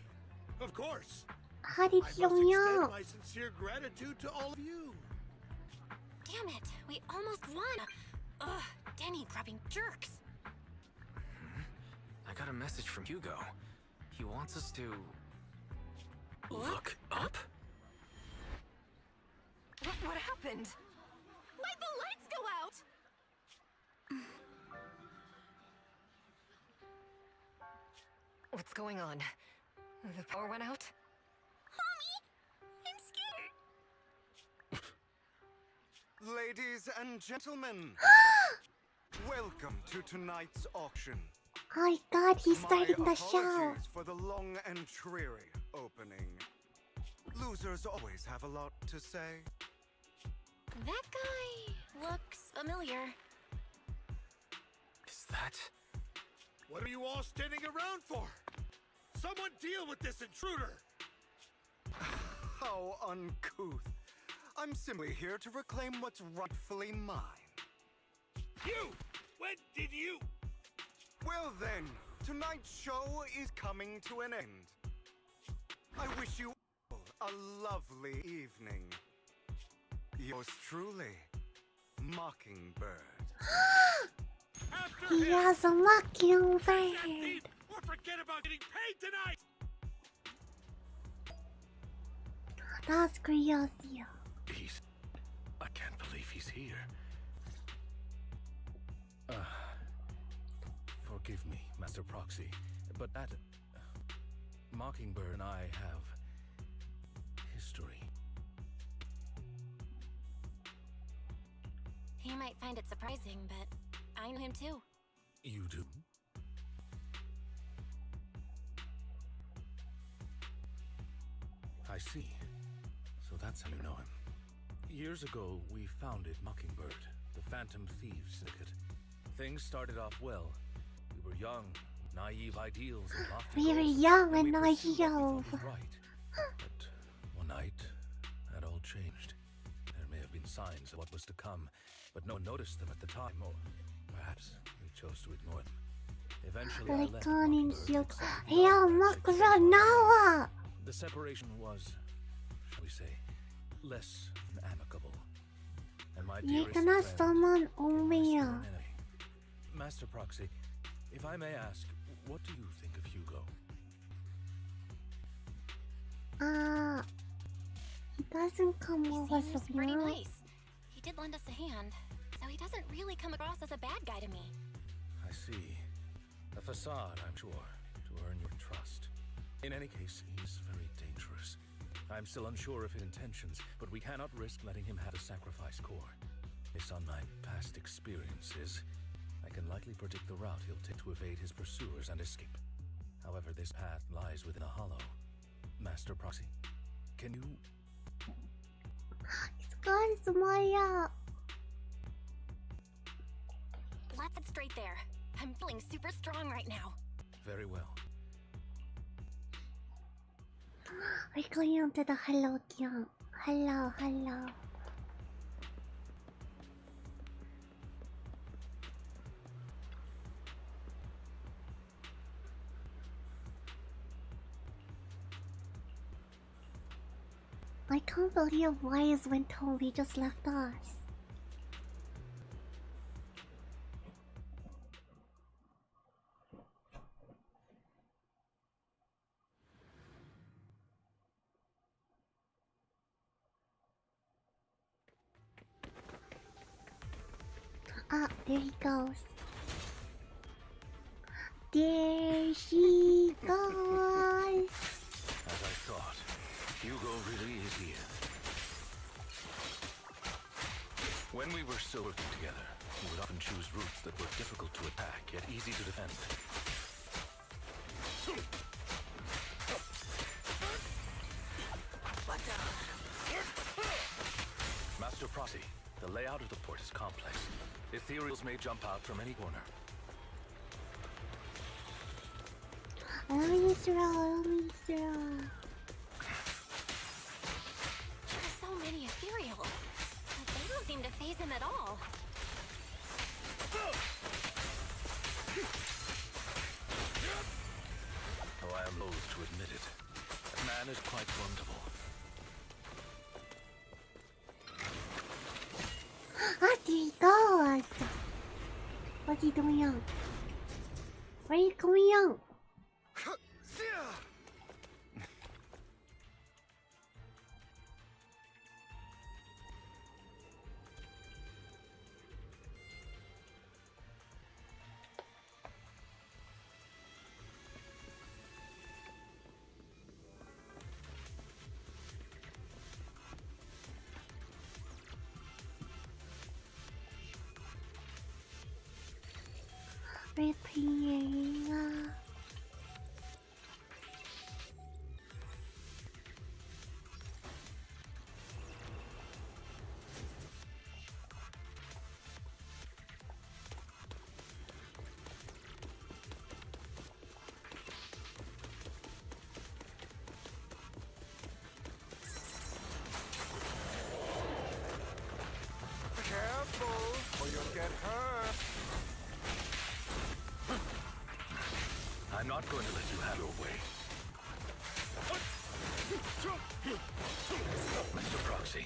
Of course. How did I you must extend know? my sincere gratitude to all of you. Damn it, we almost won! Ugh, Denny grabbing jerks! I got a message from Hugo. He wants us to... look up? What happened? Why'd the lights go out? What's going on? The power went out? Mommy! I'm scared! Ladies and gentlemen, welcome to tonight's auction. Oh god, he's starting My the show. apologies for the long and dreary opening. Losers always have a lot to say. That guy looks familiar. Is that... What are you all standing around for? Someone deal with this intruder! How uncouth. I'm simply here to reclaim what's rightfully mine. You! When did you? Well then, tonight's show is coming to an end. I wish you all a lovely evening. Yours truly, Mockingbird. After He him! has a mockingbird. Or forget about getting paid tonight! That's crazy. I can't believe he's here. Forgive me, Master Proxy, but that... Mockingbird and I have... history. He might find it surprising, but I know him too. You do? I see. So that's how you know him. Years ago, we founded Mockingbird, the Phantom Thieves Syndicate. Things started off well. We were young, naive ideals and lofty We were goals, young and we pursued what we naive. thought was right. But one night, that all changed. There may have been signs of what was to come, but no one noticed them at the time, or perhaps we chose to ignore them. Eventually, I left Mockingbird. The separation was, shall we say, less than amicable. And my dearest friend someone became my sworn enemy. Master Proxy, if I may ask, what do you think of Hugo? He doesn't come over so pretty well. nice. He did lend us a hand, so he doesn't really come across as a bad guy to me. I see. A facade, I'm sure, to earn your trust. In any case, he's very dangerous. I'm still unsure of his intentions, but we cannot risk letting him have a sacrifice core. Based on my past experiences, I can likely predict the route he'll take to evade his pursuers and escape. However, this path lies within a hollow. Master Proxy, can you... It's gone, Samaya. Let's head straight there. I'm feeling super strong right now. Very well. We're going to the hello camp. Hello. I can't believe Wise went home. He just left us. Ah, there he goes. There she goes. As I thought, Hugo really is here. When we were still working together, he would often choose routes that were difficult to attack, yet easy to defend. Master Proxy, the layout of the port is complex. Ethereals may jump out from any corner. Let me throw. There's so many ethereals. But they don't seem to phase him at all. Though I am loath to admit it, that man is quite formidable. Ah, there he goes. What's he doing? Where are you going? Replaying. Careful, or you'll get hurt. I'm not going to let you have your way. Mr. Proxy,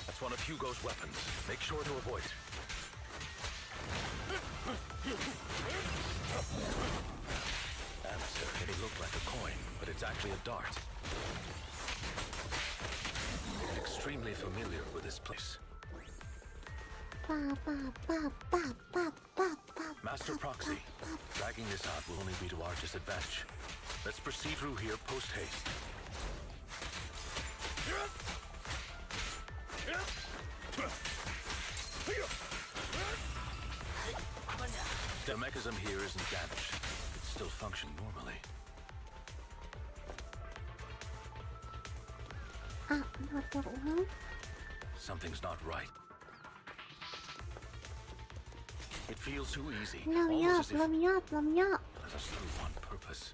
that's one of Hugo's weapons. Make sure to avoid it. Answer, it may look like a coin, but it's actually a dart. I'm extremely familiar with this place. Master Proxy, dragging this out will only be to our disadvantage. Let's proceed through here post-haste. The mechanism here isn't damaged. It still functions normally. Ah, not that one. Something's not right. It feels too easy. Let me up, let me up, let me up. Let us through on purpose.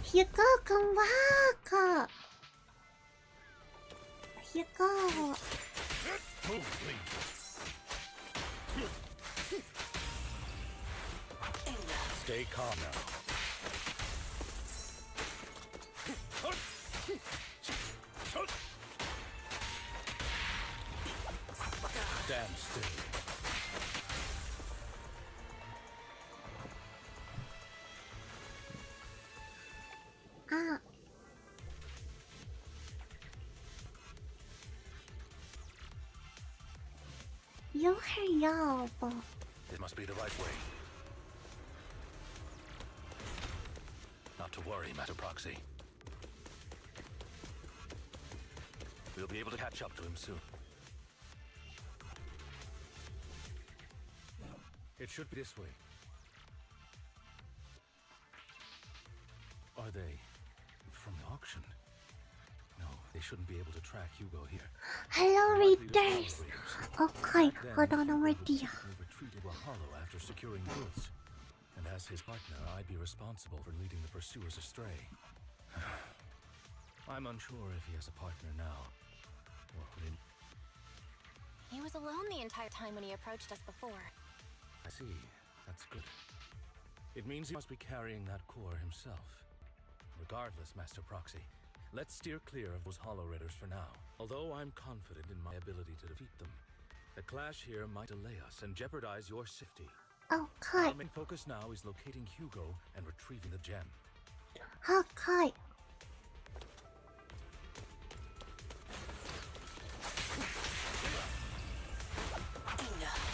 Here you go, come back. Here you go. Holy. Stay calm now. Stand still. Ah. You hurry up. This must be the right way. Not to worry, Master Proxy. We'll be able to catch up to him soon. It should be this way. Are they from the auction? No, they shouldn't be able to track Hugo here. Hello, readers. Okay, hold on over there. He retreated to a hollow after securing goods. And as his partner, I'd be responsible for leading the pursuers astray. I'm unsure if he has a partner now. Or in... He was alone the entire time when he approached us before. I see. That's good. It means he must be carrying that core himself. Regardless, Master Proxy, let's steer clear of those Hollow Raiders for now. Although I'm confident in my ability to defeat them, the clash here might delay us and jeopardize your safety. Okay. Our main focus now is locating Hugo and retrieving the gem. Okay.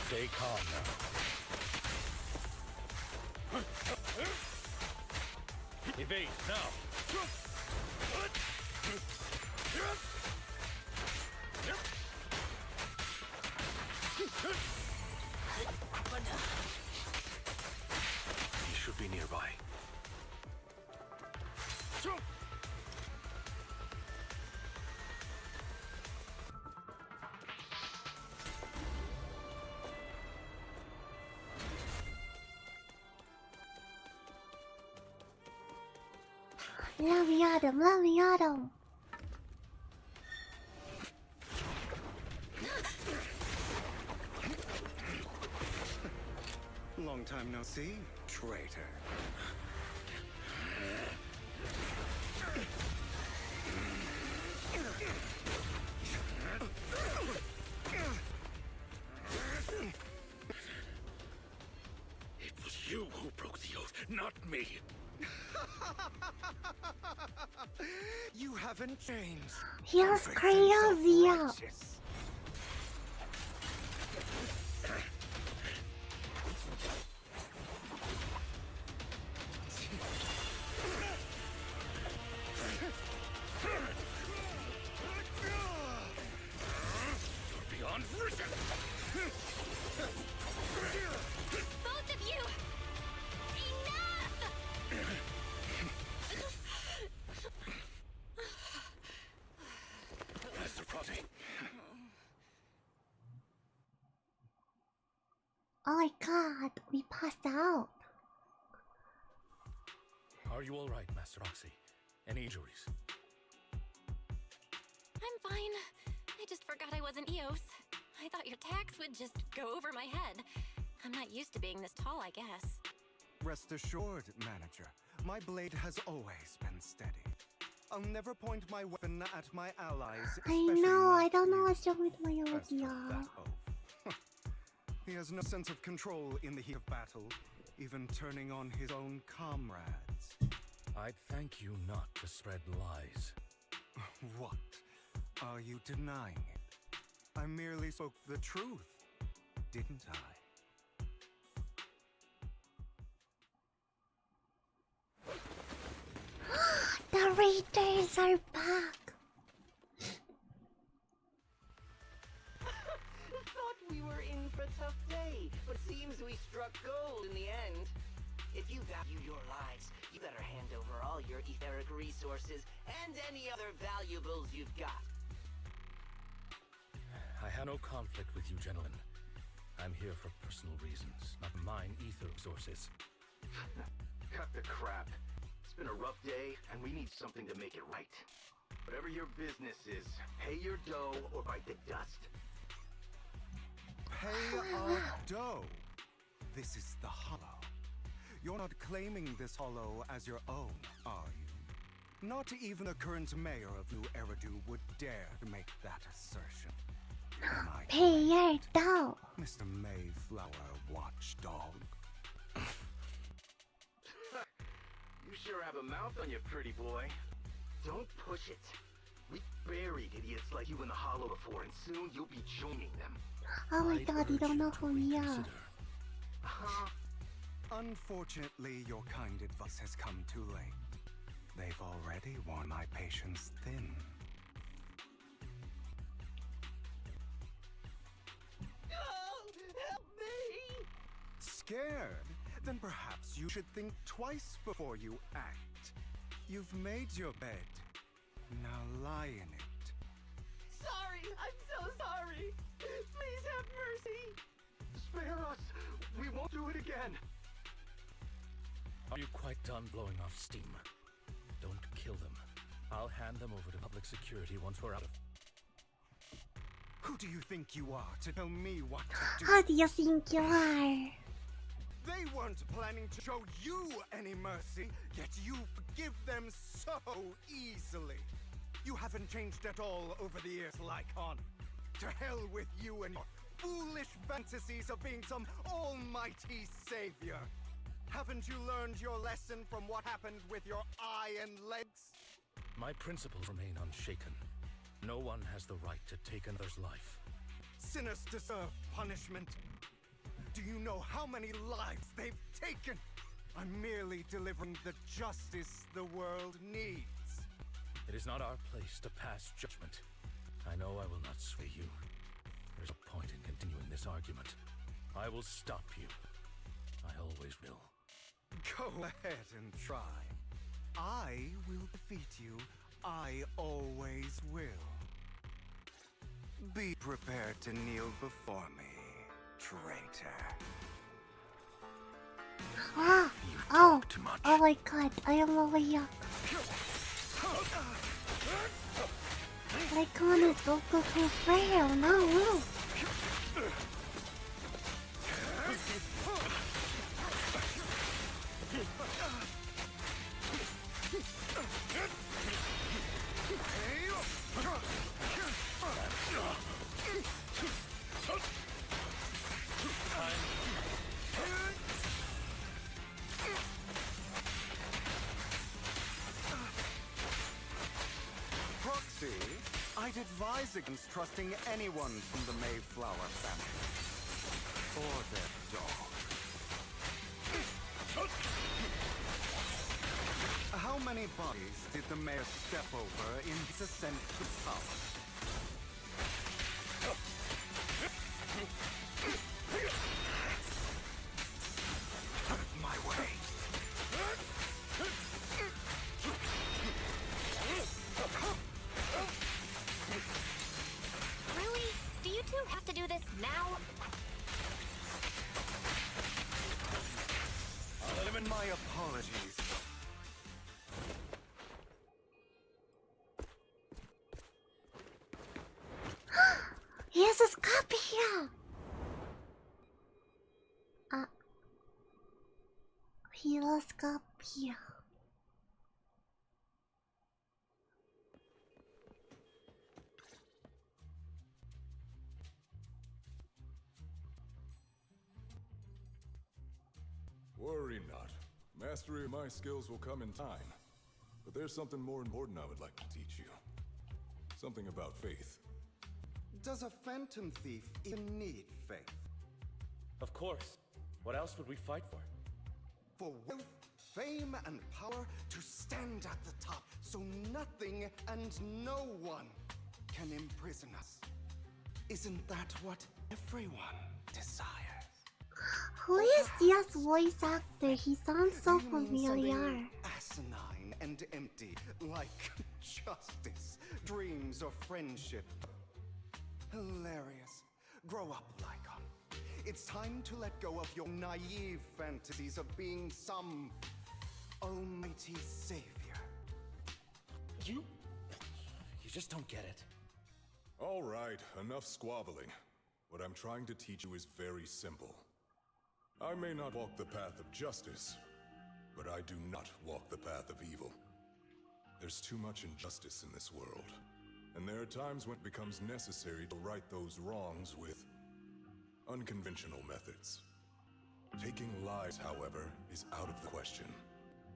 Stay calm now. Evade now. He should be nearby. Let me at him, let me at him. Long time no see, traitor. It was you who broke the oath, not me. You haven't changed. He was crazy. Beyond reason. Both of you! Enough! Master Proxy. Oh my god, we passed out. Are you all right, Master Proxy? Any injuries? I'm fine. I just forgot I wasn't Eos. I thought your tax would just go over my head. I'm not used to being this tall, I guess. Rest assured, manager, my blade has always been steady. I'll never point my weapon at my allies. I know, I don't know what's wrong with my audio. He has no sense of control in the heat of battle, even turning on his own comrades. I'd thank you not to spread lies. What? Are you denying it? I merely spoke the truth, didn't I? The Raiders are back. Thought we were in for a tough day, but seems we struck gold in the end. If you value your lives, you better hand over all your etheric resources and any other valuables you've got. I have no conflict with you, gentlemen. I'm here for personal reasons, not mine ether resources. Cut the crap. It's been a rough day, and we need something to make it right. Whatever your business is, pay your dough or bite the dust. Pay our dough. This is the Hollow. You're not claiming this Hollow as your own, are you? Not even the current mayor of New Eridu would dare to make that assertion. Pay your dough. Mr. Mayflower Watchdog. You sure have a mouth on you, pretty boy. Don't push it. We buried idiots like you in the Hollow before, and soon you'll be joining them. Oh my god, you don't know who we are. Unfortunately, your kind advice has come too late. They've already worn my patience thin. Help me! Scared? Then perhaps you should think twice before you act. You've made your bed. Now lie in it. Sorry, I'm so sorry. Please have mercy. Spare us! We won't do it again! Are you quite done blowing off steam? Don't kill them. I'll hand them over to public security once we're out of... Who do you think you are to tell me what to do? How do you think you are? They weren't planning to show you any mercy, yet you forgive them so easily. You haven't changed at all over the years, Lycon. To hell with you and your foolish fantasies of being some almighty savior. Haven't you learned your lesson from what happened with your eye and legs? My principles remain unshaken. No one has the right to take another's life. Sinners deserve punishment. Do you know how many lives they've taken? I'm merely delivering the justice the world needs. It is not our place to pass judgment. I know I will not sway you. There's no point in continuing this argument. I will stop you. I always will. Go ahead and try. I will defeat you. I always will. Be prepared to kneel before me, traitor. Ah! Oh! Oh my god, I am over here. Lycon is Goku too frail, no! Proxy, I'd advise against trusting anyone from the Mayflower family. Or their dog. How many bodies did the mayor step over in his ascent to power? Out of my way. Really? Do you two have to do this now? I'll limit my apologies. He has a copy here! He lost copy here. Worry not. Mastery of my skills will come in time. But there's something more important I would like to teach you. Something about faith. Does a phantom thief even need faith? Of course. What else would we fight for? For wealth, fame, and power to stand at the top so nothing and no one can imprison us. Isn't that what everyone desires? Who is Dia's voice actor? He sounds so Do you mean familiar. something asinine and empty, like justice, dreams, or friendship. Hilarious. Grow up, Lycon. It's time to let go of your naive fantasies of being some almighty savior. You just don't get it. All right, enough squabbling. What I'm trying to teach you is very simple. I may not walk the path of justice, but I do not walk the path of evil. There's too much injustice in this world, and there are times when it becomes necessary to right those wrongs with unconventional methods. Taking lives, however, is out of the question.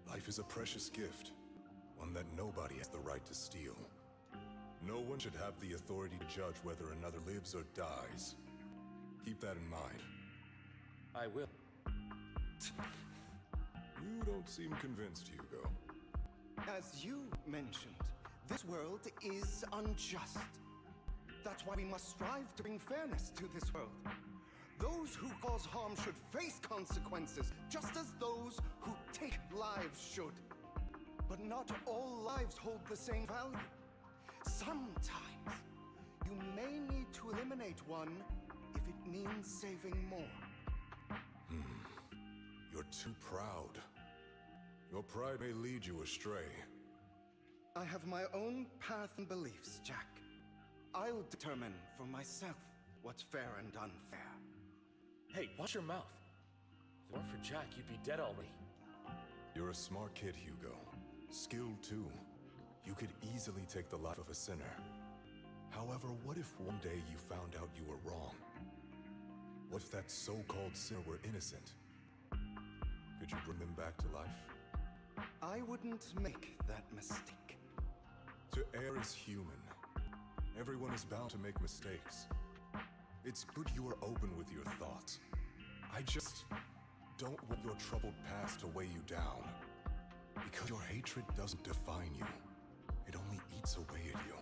Life is a precious gift, one that nobody has the right to steal. No one should have the authority to judge whether another lives or dies. Keep that in mind. I will. You don't seem convinced, Hugo. As you mentioned, this world is unjust. That's why we must strive to bring fairness to this world. Those who cause harm should face consequences, just as those who take lives should. But not all lives hold the same value. Sometimes, you may need to eliminate one if it means saving more. You're too proud. Your pride may lead you astray. I have my own path and beliefs, Jack. I'll determine for myself what's fair and unfair. Hey, watch your mouth. If it weren't for Jack, you'd be dead already. You're a smart kid, Hugo. Skilled too. You could easily take the life of a sinner. However, what if one day you found out you were wrong? What if that so-called sinner were innocent? Could you bring them back to life? I wouldn't make that mistake. To err is human. Everyone is bound to make mistakes. It's good you are open with your thoughts. I just don't want your troubled past to weigh you down. Because your hatred doesn't define you. It only eats away at you.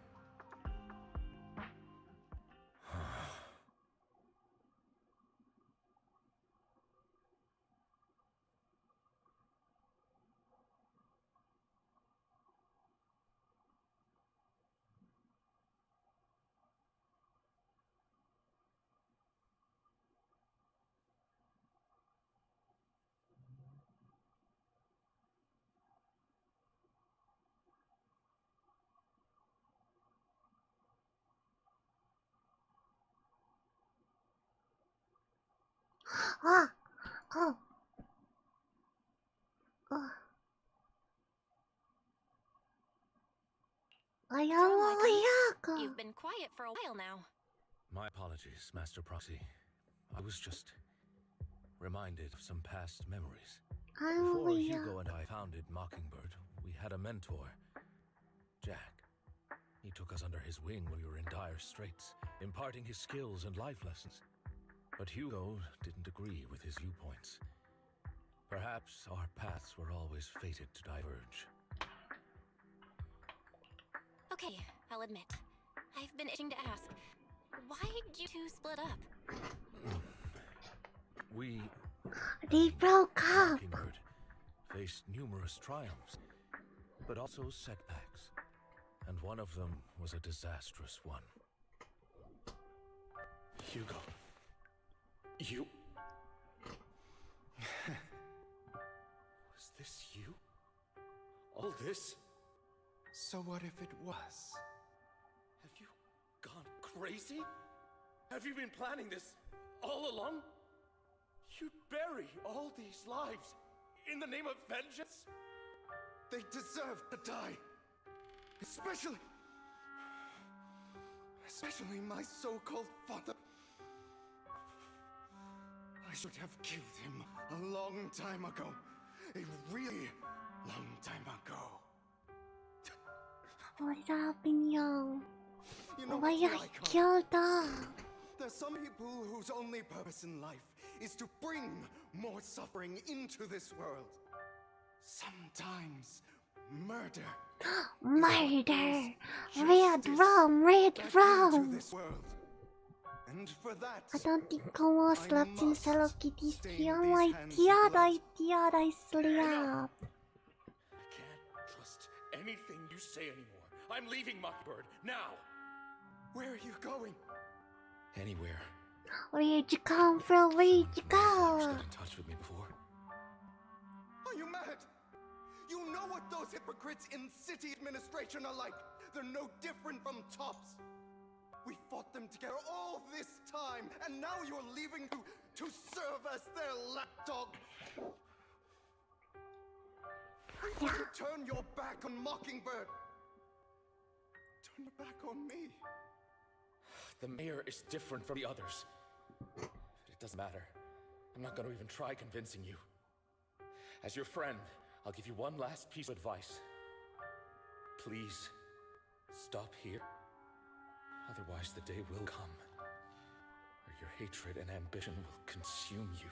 Ah! Oh! Oh! You've been quiet for a while now. My apologies, Master Proxy. I was just reminded of some past memories. Before Hugo and I founded Mockingbird, we had a mentor, Jack. He took us under his wing when we were in dire straits, imparting his skills and life lessons. But Hugo didn't agree with his viewpoints. Perhaps our paths were always fated to diverge. Okay, I'll admit. I've been itching to ask, why did you two split up? They broke up. Mockingbird faced numerous triumphs, but also setbacks. And one of them was a disastrous one. Hugo. You... Was this you? All this? So what if it was? Have you gone crazy? Have you been planning this all along? You'd bury all these lives in the name of vengeance? They deserve to die. Especially my so-called father. I should have killed him a long time ago. A really long time ago. What happened, young? You know, Why you killed them? There's some people whose only purpose in life is to bring more suffering into this world. Sometimes murder. Murder! Red rum, red rum! This world. And for that, I don't think Kumo slept in Hello Kitty's tea. Oh my hands god, with I slept. Trust anything you say anymore. I'm leaving Mockingbird now. Where are you going? Anywhere. Where'd you come from? Where'd you go? Got in touch with me before. Are you mad? You know what those hypocrites in city administration are like. They're no different from tops. We fought them together all this time, and now you're leaving to serve as their lapdog. Why would you turn your back on Mockingbird? Turn your back on me. The mayor is different from the others. But it doesn't matter. I'm not going to even try convincing you. As your friend, I'll give you one last piece of advice. Please, stop here. Otherwise, the day will come where your hatred and ambition will consume you.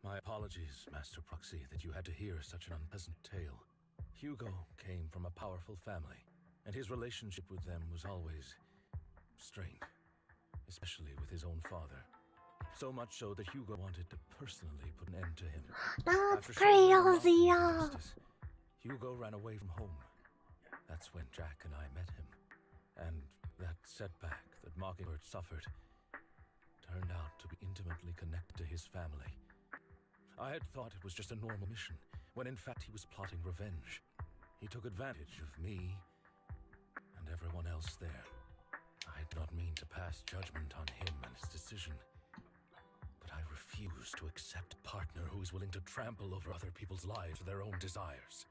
My apologies, Master Proxy, that you had to hear such an unpleasant tale. Hugo came from a powerful family, and his relationship with them was always strained, especially with his own father. So much so that Hugo wanted to personally put an end to him. That's After serving him crazy, in yeah. justice, Hugo ran away from home. That's when Jack and I met him. And that setback that Mockingbird suffered turned out to be intimately connected to his family. I had thought it was just a normal mission, when in fact he was plotting revenge. He took advantage of me and everyone else there. I did not mean to pass judgment on him and his decision, but I refuse to accept a partner who is willing to trample over other people's lives for their own desires.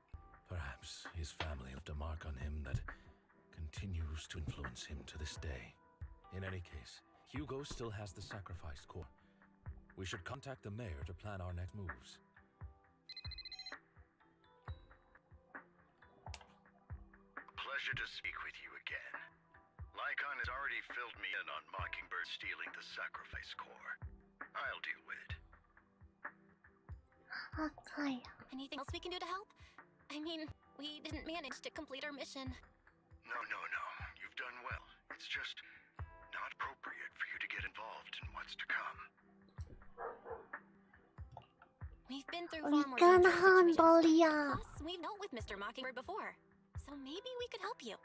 Perhaps his family left a mark on him that continues to influence him to this day. In any case, Hugo still has the sacrifice core. We should contact the mayor to plan our next moves. Pleasure to speak with you again. Lycon has already filled me in on Mockingbird stealing the sacrifice core. I'll deal with it. Okay. Anything else we can do to help? I mean, we didn't manage to complete our mission. No. You've done well. It's just not appropriate for you to get involved in what's to come. We've been through We far more can dangerous handle situations. ya. Plus, we've dealt with Mr. Mockingbird before. So maybe we could help you.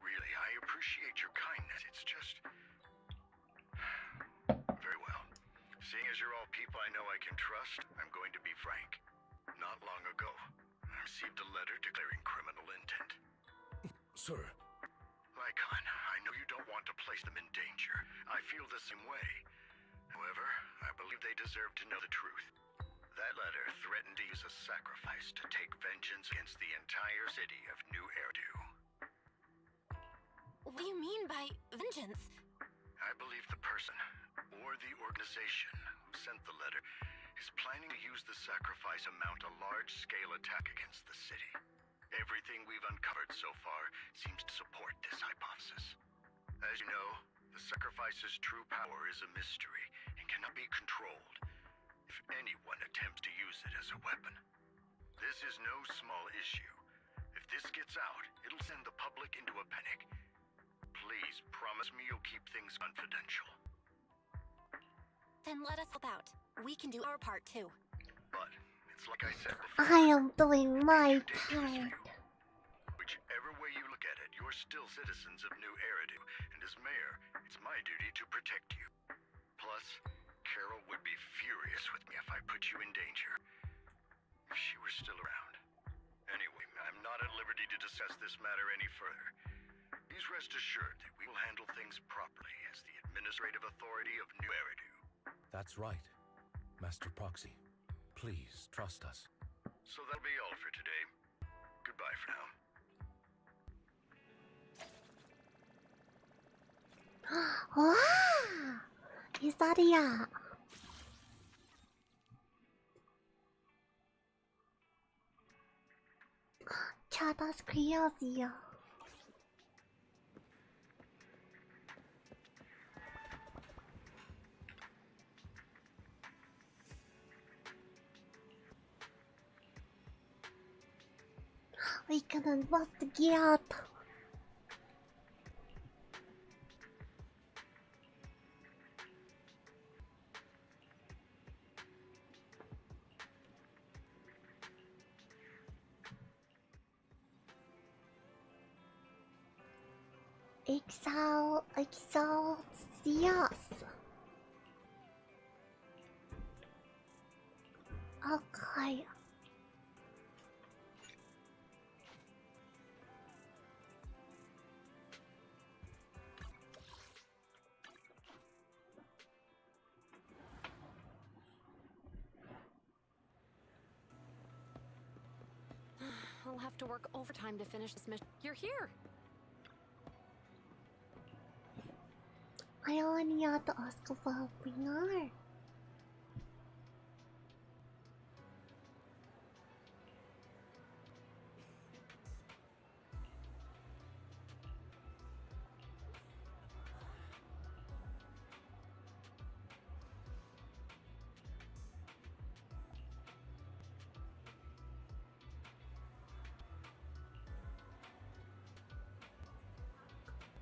Really, I appreciate your kindness. It's just... Very well. Seeing as you're all people I know I can trust, I'm going to be frank. Not long ago, I received a letter declaring criminal intent. Sir. Lycon, I know you don't want to place them in danger. I feel the same way. However, I believe they deserve to know the truth. That letter threatened to use a sacrifice to take vengeance against the entire city of New Eridu. What do you mean by vengeance? I believe the person, or the organization, who sent the letter is planning to use the sacrifice to mount a large-scale attack against the city. Everything we've uncovered so far seems to support this hypothesis. As you know, the sacrifice's true power is a mystery and cannot be controlled if anyone attempts to use it as a weapon. This is no small issue. If this gets out, it'll send the public into a panic. Please promise me you'll keep things confidential. Then let us help out. We can do our part too. But it's like I said before. I am doing my part. Whichever way you look at it, you're still citizens of New Eridu, and as mayor, it's my duty to protect you. Plus, Carol would be furious with me if I put you in danger. If she were still around. Anyway, I'm not at liberty to discuss this matter any further. Please rest assured that we will handle things properly as the administrative authority of New Eridu. That's right, Master Proxy. Please trust us. So that'll be all for today. Goodbye for now. Wow! Isaria. That's crazy. We can investigate. Exalt, yes. Okay. I'll have to work overtime to finish this mission. You're here! I only had to ask for helping her.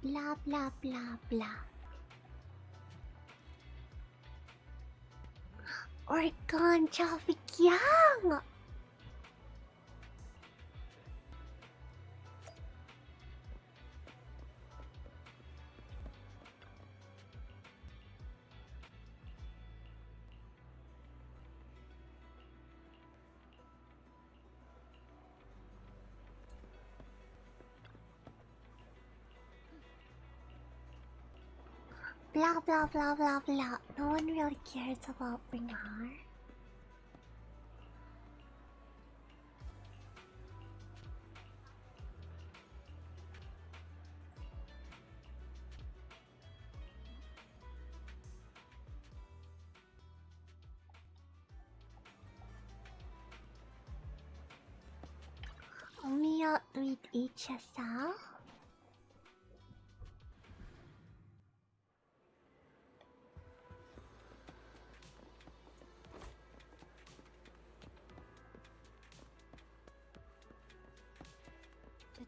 Blah blah blah blah. Organ traffic yang. Blah blah blah blah blah. No one really cares about Bernard. Only out with HSL.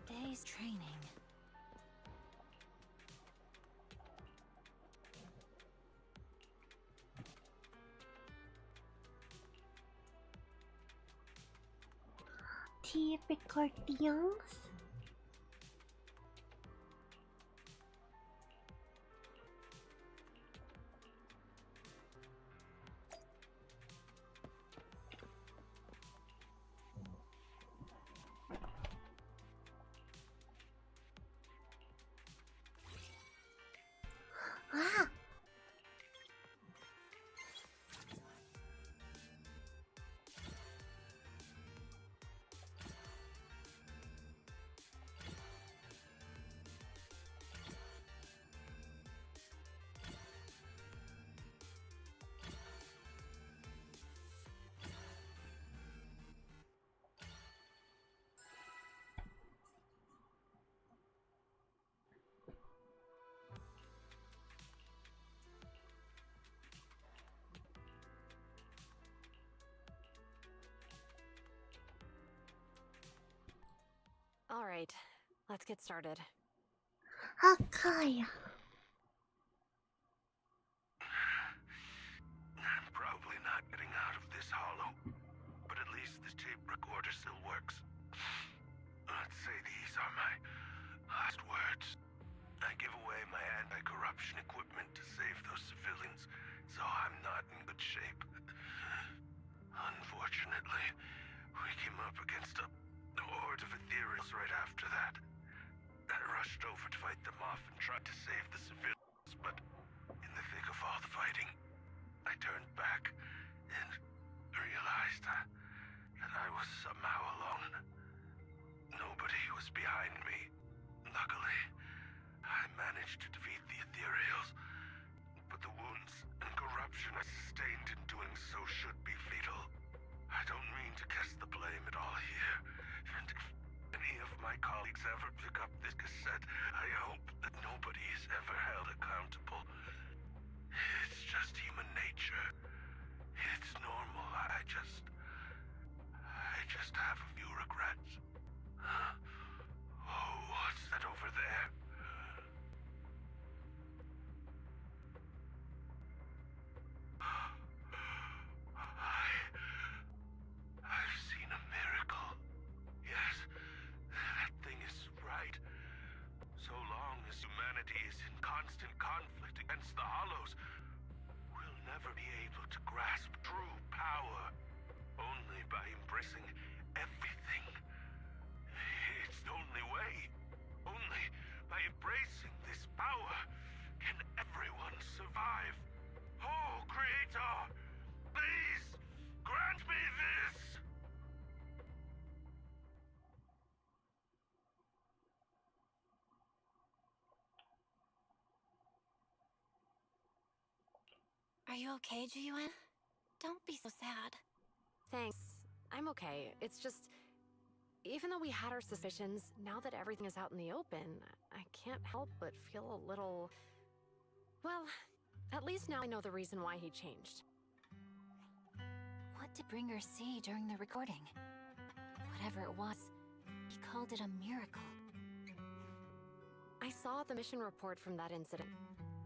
Today's training. Typical things. Ah. All right, let's get started. Okay. I'm probably not getting out of this hollow, but at least this tape recorder still works. Let's say these are my last words. I give away my anti-corruption equipment to save those civilians, so I'm not in good shape. Unfortunately, we came up against a horde of ethereals right after that. I rushed over to fight them off and tried to save the civilians, but in the thick of all the fighting, I turned back and realized that I was somehow alone. Nobody was behind me. Luckily, I managed to defeat the ethereals, but the wounds and corruption I sustained in doing so should be fatal. I don't mean to cast the blame at all here, and if any of my colleagues ever pick up this cassette, I hope that nobody is ever held accountable. It's just human nature. It's normal. I just have a few regrets. Oh, what's that over there? I've seen a miracle. Yes, that thing is right. So long as humanity is in constant conflict against the Hollows, we'll never be able to grasp true power. Only by embracing everything. It's the only way. Only by embracing this power can everyone survive. Oh, Creator, please grant me this! Are you okay, Jiyuan? Don't be so sad. Thanks. I'm okay. It's just... Even though we had our suspicions, now that everything is out in the open, I can't help but feel a little... Well, at least now I know the reason why he changed. What did Bringer see during the recording? Whatever it was, he called it a miracle. I saw the mission report from that incident.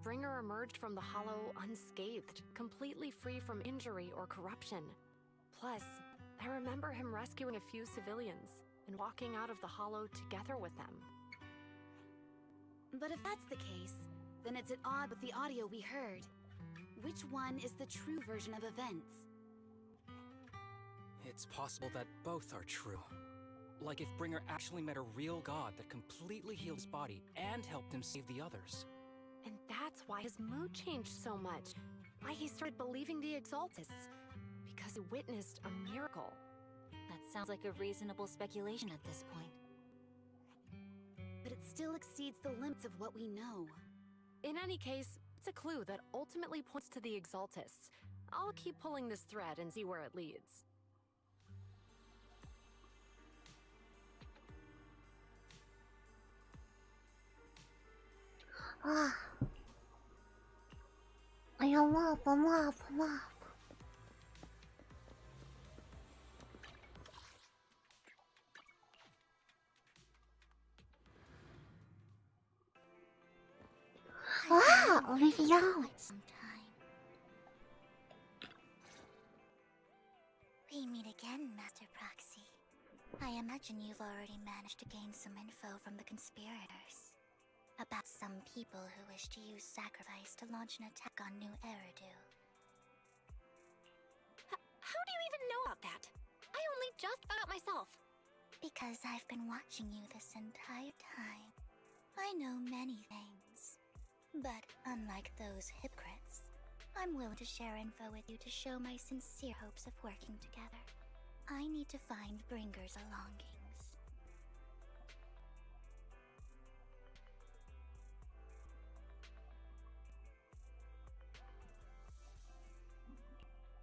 Bringer emerged from the Hollow unscathed, completely free from injury or corruption. Plus, I remember him rescuing a few civilians and walking out of the Hollow together with them. But if that's the case, then it's at odds with the audio we heard. Which one is the true version of events? It's possible that both are true. Like if Bringer actually met a real god that completely healed his body and helped him save the others. And that's why his mood changed so much. Why he started believing the Exaltists. Because he witnessed a miracle. That sounds like a reasonable speculation at this point. But it still exceeds the limits of what we know. In any case, it's a clue that ultimately points to the Exaltists. I'll keep pulling this thread and see where it leads. Ah. I'm up. Ah, Olivia! We meet again, Master Proxy. I imagine you've already managed to gain some info from the conspirators. About some people who wish to use sacrifice to launch an attack on New Eridu. How do you even know about that? I only just found out myself. Because I've been watching you this entire time. I know many things. But unlike those hypocrites, I'm willing to share info with you to show my sincere hopes of working together. I need to find Bringer's belongings.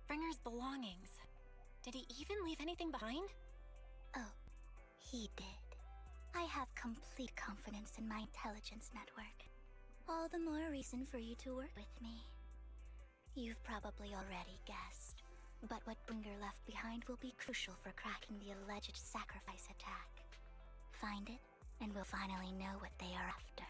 Bringer's belongings. Did he even leave anything behind? Oh, he did. I have complete confidence in my intelligence network. All the more reason for you to work with me. You've probably already guessed, but what Bringer left behind will be crucial for cracking the alleged sacrifice attack. Find it, and we'll finally know what they are after.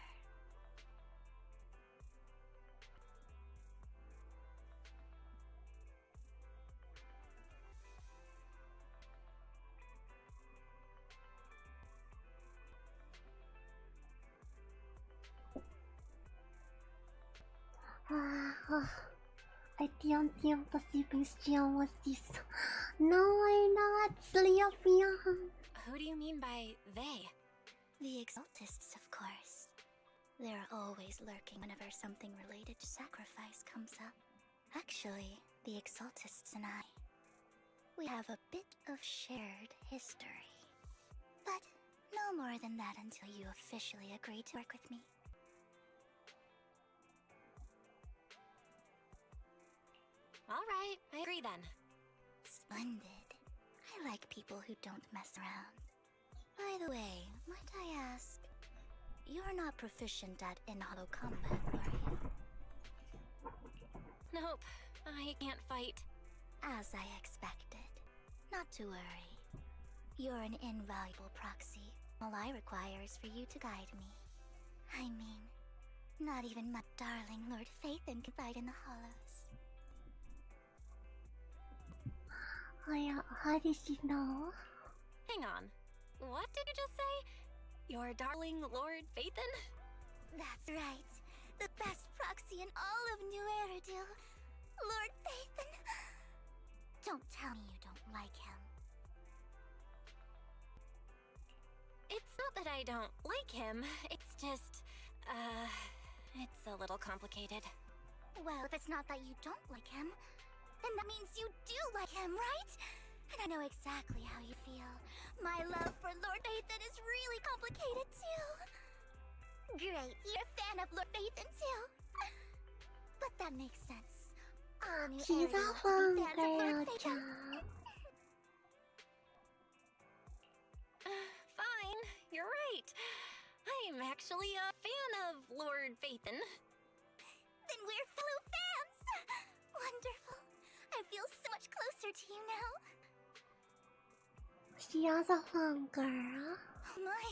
I don't think the sleeping stream was this. No, I'm not sleeping. Who do you mean by they? The Exaltists, of course. They're always lurking whenever something related to sacrifice comes up. Actually, the Exaltists and I, we have a bit of shared history. But no more than that until you officially agree to work with me. Alright, I agree then. Splendid. I like people who don't mess around. By the way, might I ask, you're not proficient at in-hollow combat, are you? Nope, I can't fight. As I expected. Not to worry. You're an invaluable proxy All I require is for you to guide me. I mean, not even my darling Lord Phaethon can fight in the hollows. Oh yeah, how did you know? Hang on. What did you just say? Your darling Lord Phaethon? That's right. The best proxy in all of New Eridu. Lord Phaethon. Don't tell me you don't like him. It's not that I don't like him. It's just, it's a little complicated. Well, if it's not that you don't like him, then that means you do like him, right? And I know exactly how you feel. My love for Lord Phaethon is really complicated too. Great, you're a fan of Lord Phaethon too. But that makes sense. All New She's Eridu a wants to be fun fans of Lord girl, Phaethon. Fine, you're right. I'm actually a fan of Lord Phaethon. Then we're fellow fans! Wonderful. I feel so much closer to you now. She is a fun girl. Oh my.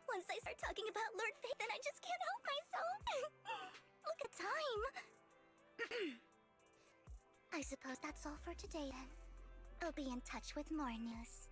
Once I start talking about Lord Phaethon, I just can't help myself. Look at time. I suppose that's all for today then. I'll be in touch with more news.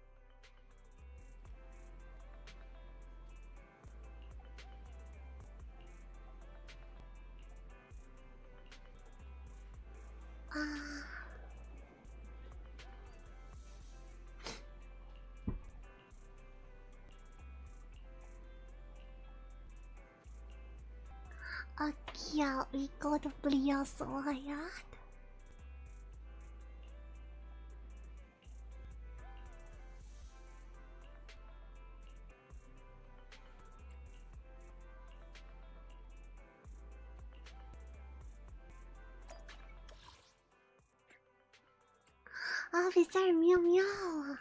Yeah, we gotta play a song, yeah? Officer Meow Meow.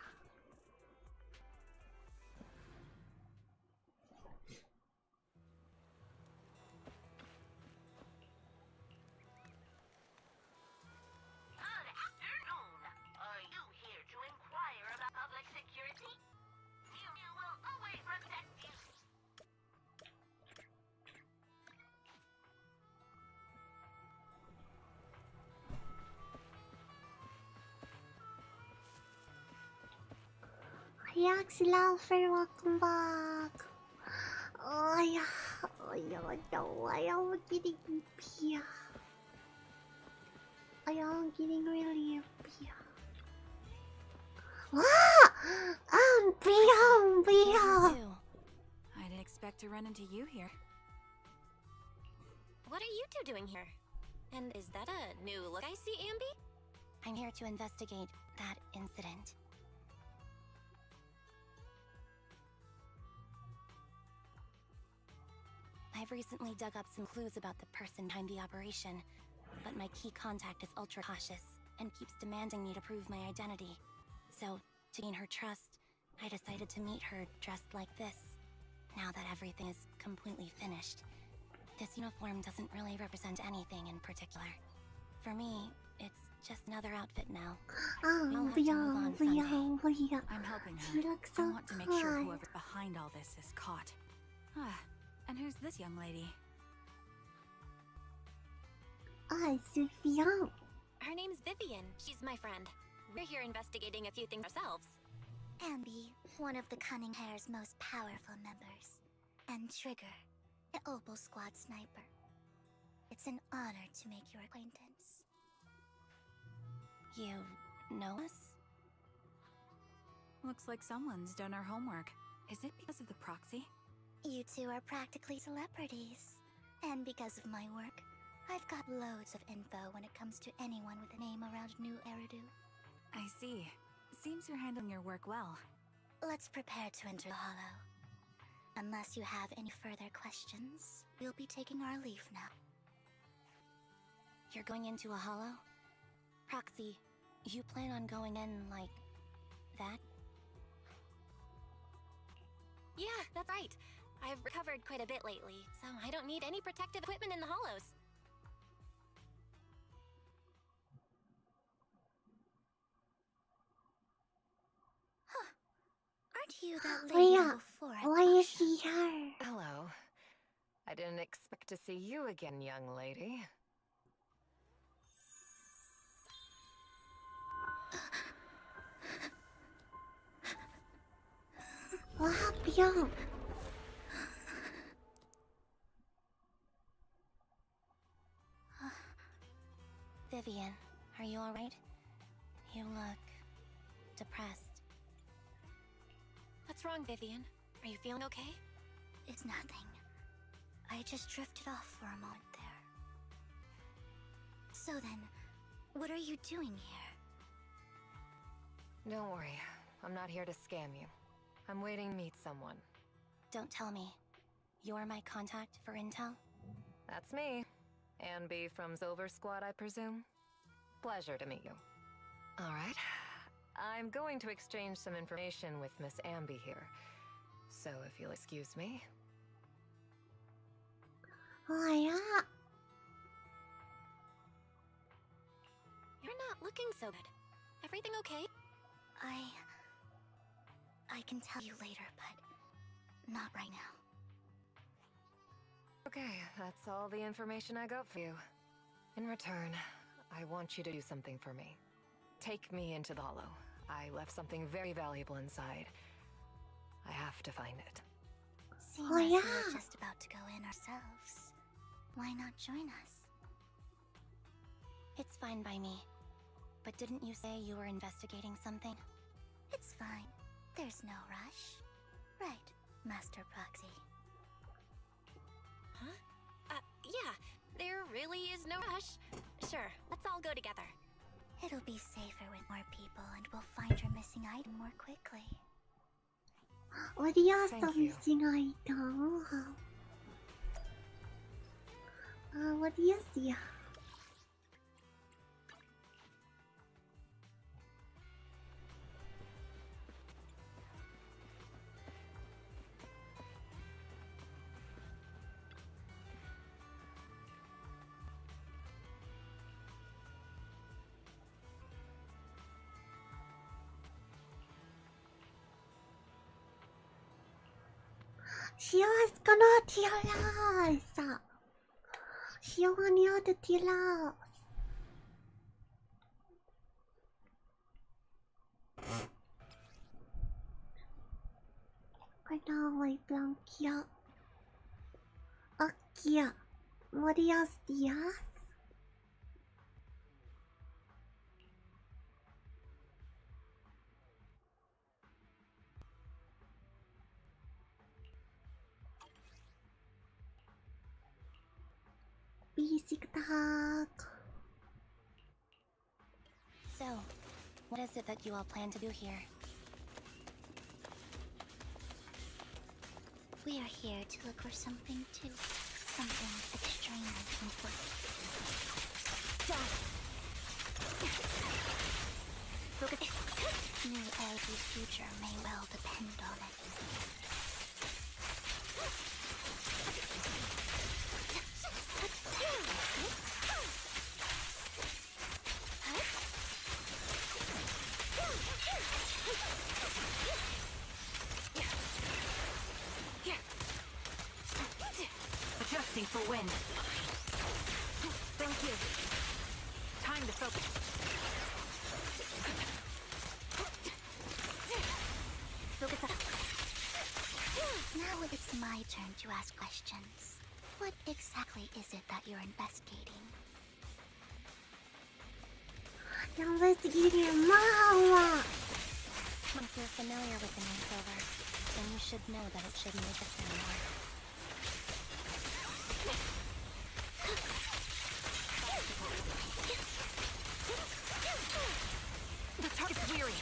Yak Silver, welcome back. Oh yeah, no, I am getting pia. I am getting really pia. Pia. I didn't expect to run into you here. What are you two doing here? And is that a new look I see, Ambi? I'm here to investigate that incident. I've recently dug up some clues about the person behind the operation, but my key contact is ultra cautious and keeps demanding me to prove my identity. So, to gain her trust, I decided to meet her dressed like this. Now that everything is completely finished, this uniform doesn't really represent anything in particular. For me, it's just another outfit now. You'll have to move on someday. I'm helping her. She looks so I want to make sure kind. whoever's behind all this is caught. And who's this young lady? Sufyan. Her name's Vivian. She's my friend. We're here investigating a few things ourselves. Ambi, one of the Cunning Hair's most powerful members. And Trigger, an Opal Squad sniper. It's an honor to make your acquaintance. You know us? Looks like someone's done our homework. Is it because of the proxy? You two are practically celebrities. And because of my work, I've got loads of info when it comes to anyone with a name around New Eridu. I see. Seems you're handling your work well. Let's prepare to enter the Hollow. Unless you have any further questions, we'll be taking our leave now. You're going into a hollow? Proxy, you plan on going in like that? Yeah, that's right. I've recovered quite a bit lately, so I don't need any protective equipment in the hollows. Aren't You that Oh lady yeah, before at why the is she here? Hello. I didn't expect to see you again, young lady. What happened? Vivian, are you alright? You look depressed. What's wrong, Vivian? Are you feeling okay? It's nothing. I just drifted off for a moment there. So then, what are you doing here? Don't worry. I'm not here to scam you. I'm waiting to meet someone. Don't tell me. You're my contact for intel? That's me. Ambi from Silver Squad, I presume? Pleasure to meet you. Alright. I'm going to exchange some information with Miss Ambi here. So if you'll excuse me. Oh yeah. You're not looking so good. Everything okay? I can tell you later, but not right now. Okay, that's all the information I got for you. In return, I want you to do something for me. Take me into the Hollow. I left something very valuable inside. I have to find it. Seeing Oh, as yeah. we're just about to go in ourselves, why not join us? It's fine by me. But didn't you say you were investigating something? It's fine. There's no rush. Right, Master Proxy. Huh? Yeah. There really is no rush. Sure, let's all go together. It'll be safer with more people, and we'll find your missing item more quickly. What do you Thank have you. missing item? What do you see? She was gonna tell us. She wanted to tell us. Perdón, blanquear. Aquí. Buenos días. Basic talk. So, what is it that you all plan to do here? We are here to look for something too. Something extremely important. Look at it. New Elby's future may well depend on it. Adjusting for wind. Thank you. Time to focus. Focus up. Now it's my turn to ask questions. What exactly is it that you're investigating? You're investigating your mama. Once you're familiar with the new silver, then you should know that it shouldn't exist anymore. The target's weary.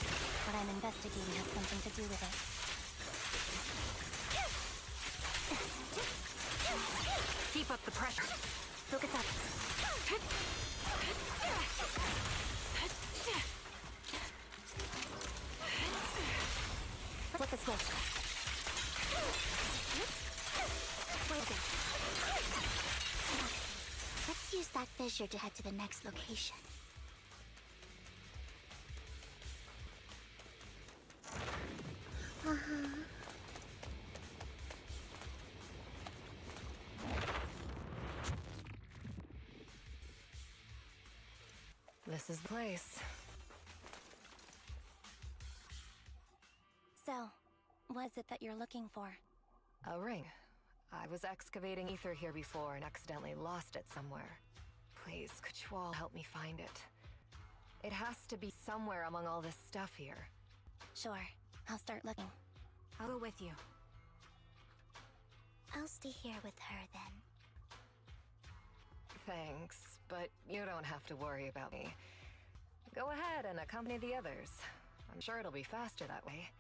What I'm investigating has something to do with it. Keep up the pressure. Focus up. Flip the switch. Let's use that fissure to head to the next location. This is the place. So, what is it that you're looking for? A ring. I was excavating ether here before and accidentally lost it somewhere. Please, could you all help me find it? It has to be somewhere among all this stuff here. Sure, I'll start looking. I'll go with you. I'll stay here with her then. Thanks, but you don't have to worry about me. Go ahead and accompany the others. I'm sure it'll be faster that way.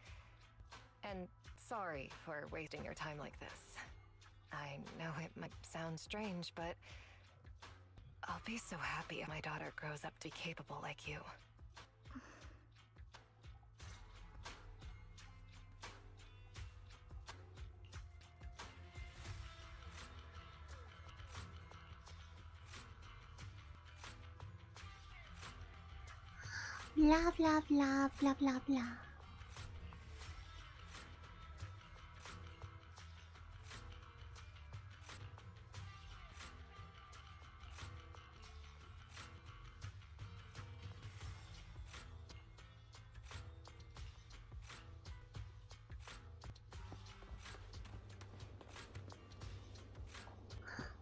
And sorry for wasting your time like this. I know it might sound strange, but I'll be so happy if my daughter grows up to be capable like you. Blah blah blah blah blah blah.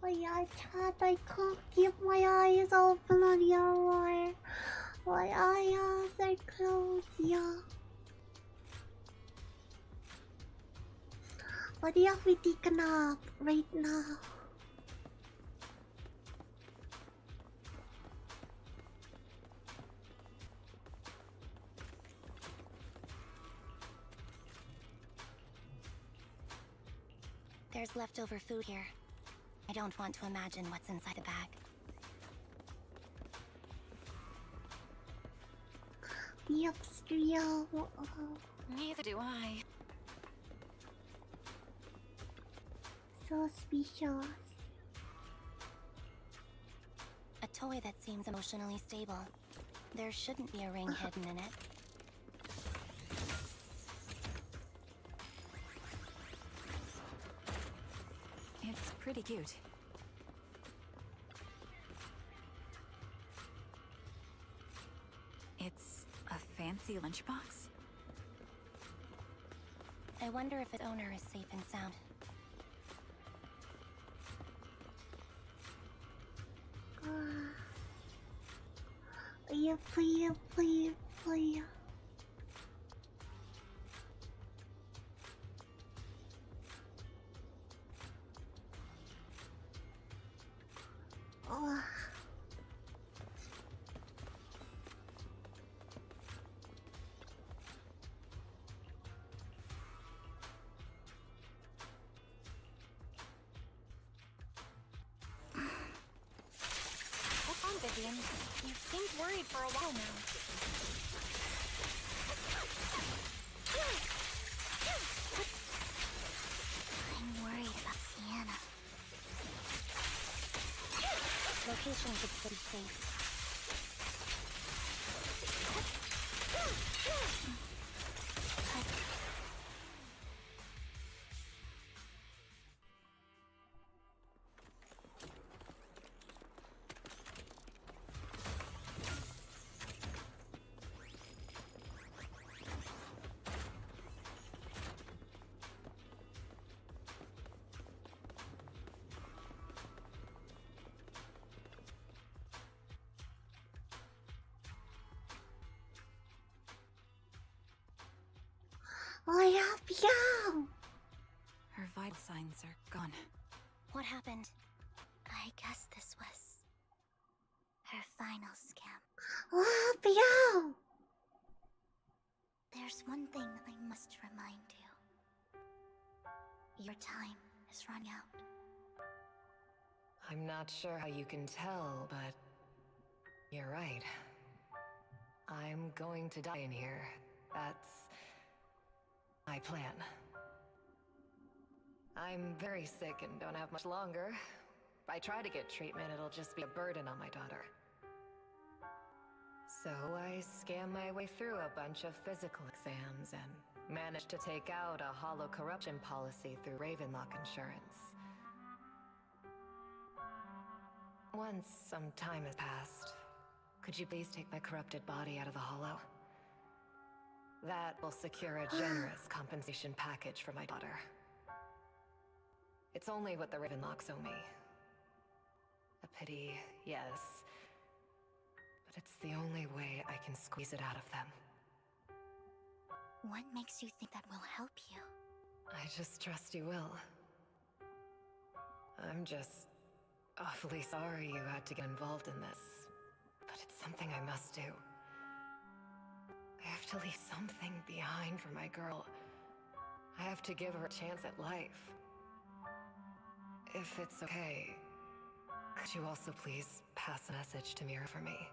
Oh yeah, chat, I can't keep my eyes open anymore. My eyes are closed, yeah. What do you have me take a nap right now? There's leftover food here. I don't want to imagine what's inside the bag. Yep, Strio. Neither do I. Suspicious. A toy that seems emotionally stable. There shouldn't be a ring hidden in it. It's pretty cute. It's a fancy lunchbox. I wonder if its owner is safe and sound. Yeah, please, please, please. Oh. What's on, Vivian? You seemed worried for a while now. I'm worried about Sienna. Location should still be safe. I have you. Her vital signs are gone. What happened? I guess this was her final scam. I have you. There's one thing I must remind you. Your time is running out. I'm not sure how you can tell, but you're right. I'm going to die in here. That's my plan. I'm very sick and don't have much longer. If I try to get treatment, it'll just be a burden on my daughter. So I scam my way through a bunch of physical exams and Managed to take out a hollow corruption policy through Ravenlock Insurance. Once some time has passed, could you please take my corrupted body out of the hollow? That will secure a generous compensation package for my daughter. It's only what the Ravenlocks owe me. A pity, yes. But it's the only way I can squeeze it out of them. What makes you think that will help you? I just trust you will. I'm just awfully sorry you had to get involved in this. But it's something I must do. I have to leave something behind for my girl. I have to give her a chance at life. If it's okay, could you also please pass a message to Mira for me?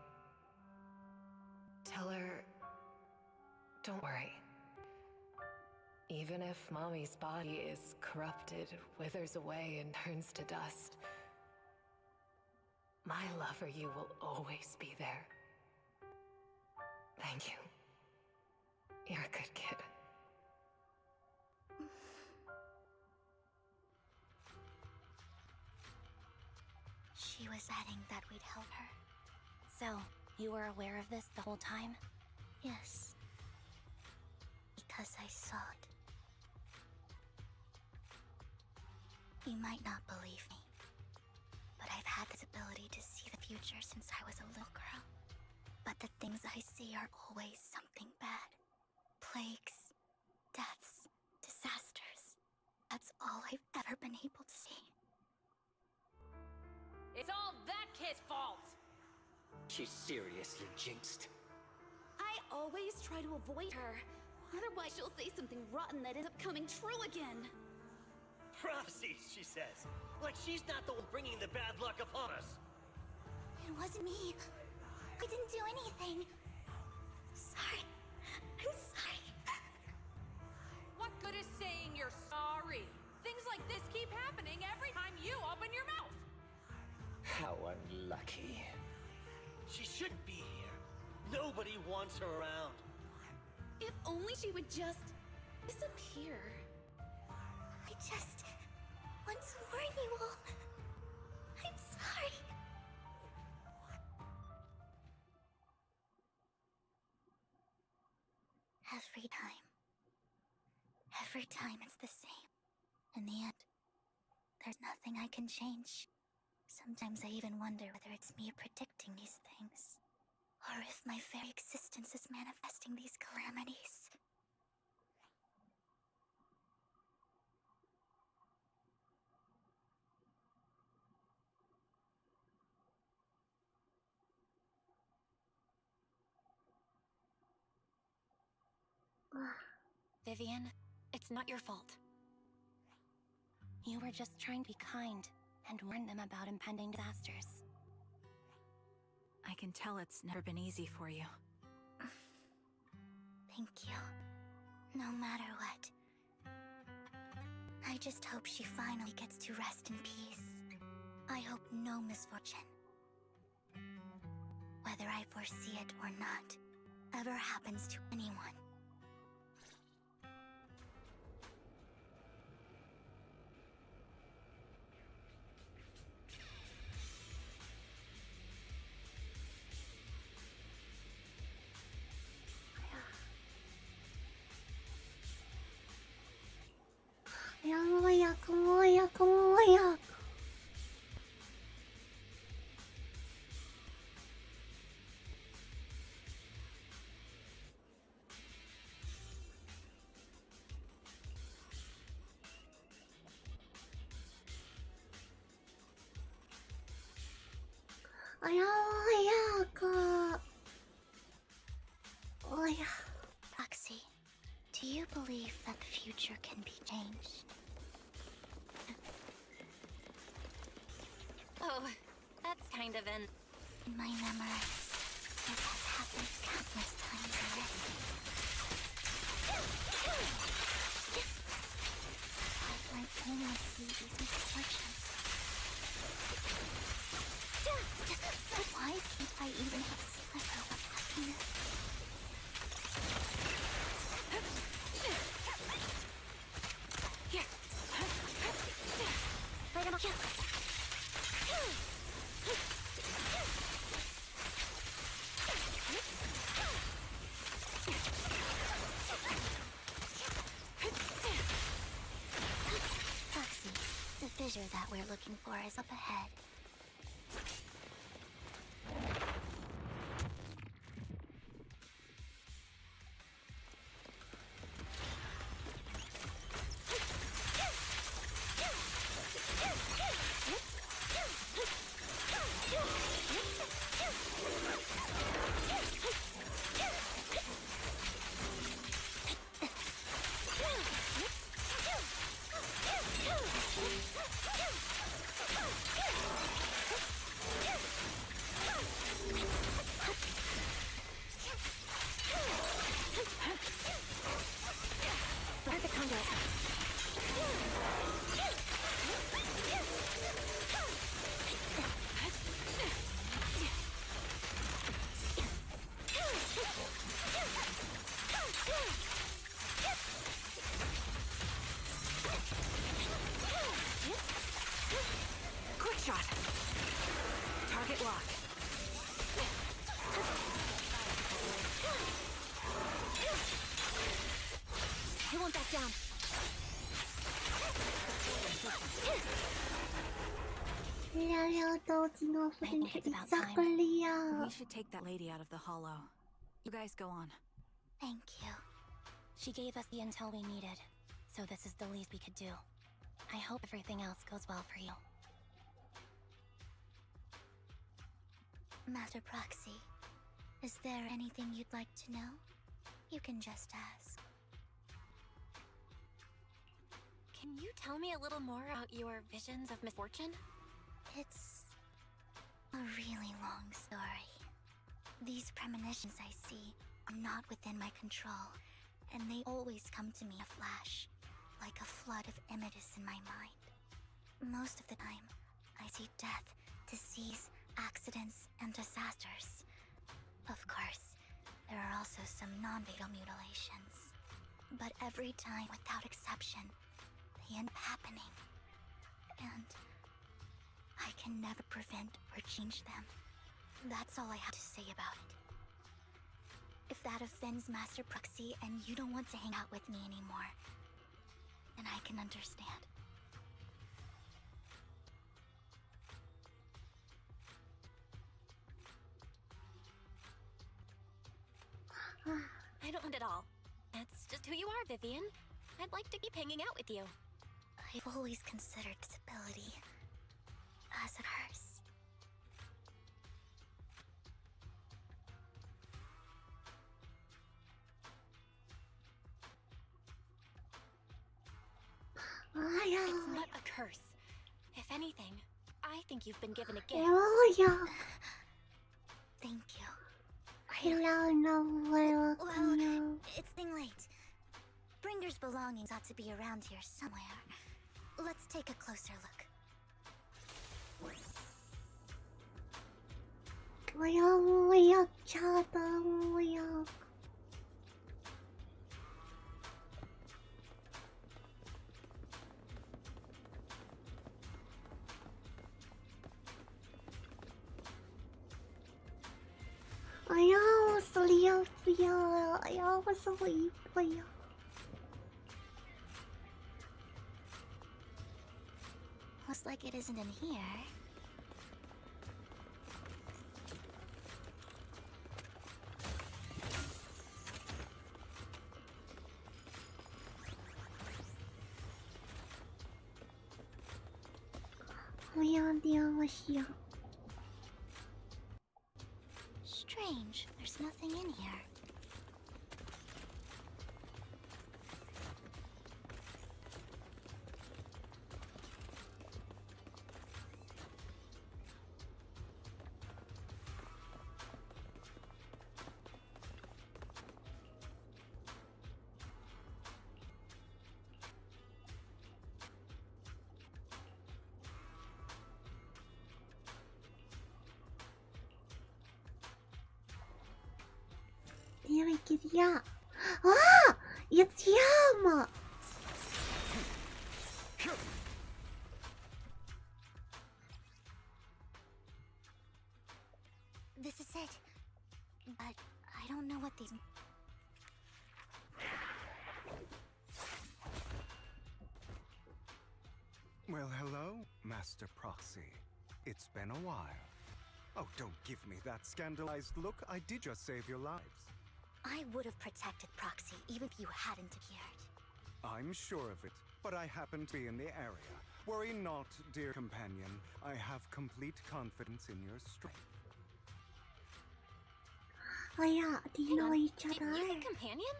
Tell her, don't worry. Even if Mommy's body is corrupted, withers away, and turns to dust, my love for you will always be there. Thank you. You're a good kid. She was betting that we'd help her. So, you were aware of this the whole time? Yes. Because I saw it. You might not believe me, but I've had this ability to see the future since I was a little girl. But the things I see are always something bad. Plagues, deaths, disasters. That's all I've ever been able to see. It's all that kid's fault! She's seriously jinxed. I always try to avoid her. Otherwise, she'll say something rotten that ends up coming true again. Prophecies, she says. Like she's not the one bringing the bad luck upon us. It wasn't me. I didn't do anything. Sorry. I'm sorry. What good is saying you're sorry? Things like this keep happening every time you open your mouth. How unlucky. She shouldn't be here. Nobody wants her around. If only she would just disappear. I just want to warn you all. I'm sorry. Every time it's the same. In the end, there's nothing I can change. Sometimes I even wonder whether it's me predicting these things, or if my very existence is manifesting these calamities. Vivian, it's not your fault. You were just trying to be kind and warn them about impending disasters. I can tell it's never been easy for you. Thank you. No matter what. I just hope she finally gets to rest in peace. I hope no misfortune, whether I foresee it or not, ever happens to anyone. Kumori. Roxy, do you believe that the future can be changed? Oh, that's kind of an... In my memories, this has happened countless times already. I've learned painlessly these misfortunes. But why can't I even have a sliver of happiness? Backseat, the fissure that we're looking for is up ahead. Quick shot. Target locked. He won't back down. We should take that lady out of the hollow. You guys go on. Thank you. She gave us the intel we needed, so this is the least we could do. I hope everything else goes well for you. Master Proxy, is there anything you'd like to know? You can just ask. Can you tell me a little more about your visions of misfortune? It's a really long story. These premonitions I see are not within my control, and they always come to me a flash, like a flood of images in my mind. Most of the time, I see death, disease, accidents, and disasters. Of course, there are also some non-fatal mutilations. But every time, without exception, they end up happening. And I can never prevent or change them. That's all I have to say about it. If that offends Master Proxy and you don't want to hang out with me anymore, then I can understand. I don't mind at all. That's just who you are, Vivian. I'd like to keep hanging out with you. I've always considered disability as it hurts. It's not a curse. If anything, I think you've been given a gift. Thank you. Hello, Well, it's getting late. Bringer's belongings ought to be around here somewhere. Let's take a closer look. Looks like it isn't in here. Strange, there's nothing in here. Yeah. Ah! It's Yama! That's it. But I don't know what these... Well, hello, Master Proxy. It's been a while. Oh, don't give me that scandalized look. I did just save your lives. I would have protected Proxy even if you hadn't appeared. I'm sure of it, but I happen to be in the area. Worry not, dear companion. I have complete confidence in your strength. Oh yeah, do you know each other? Did you say companion?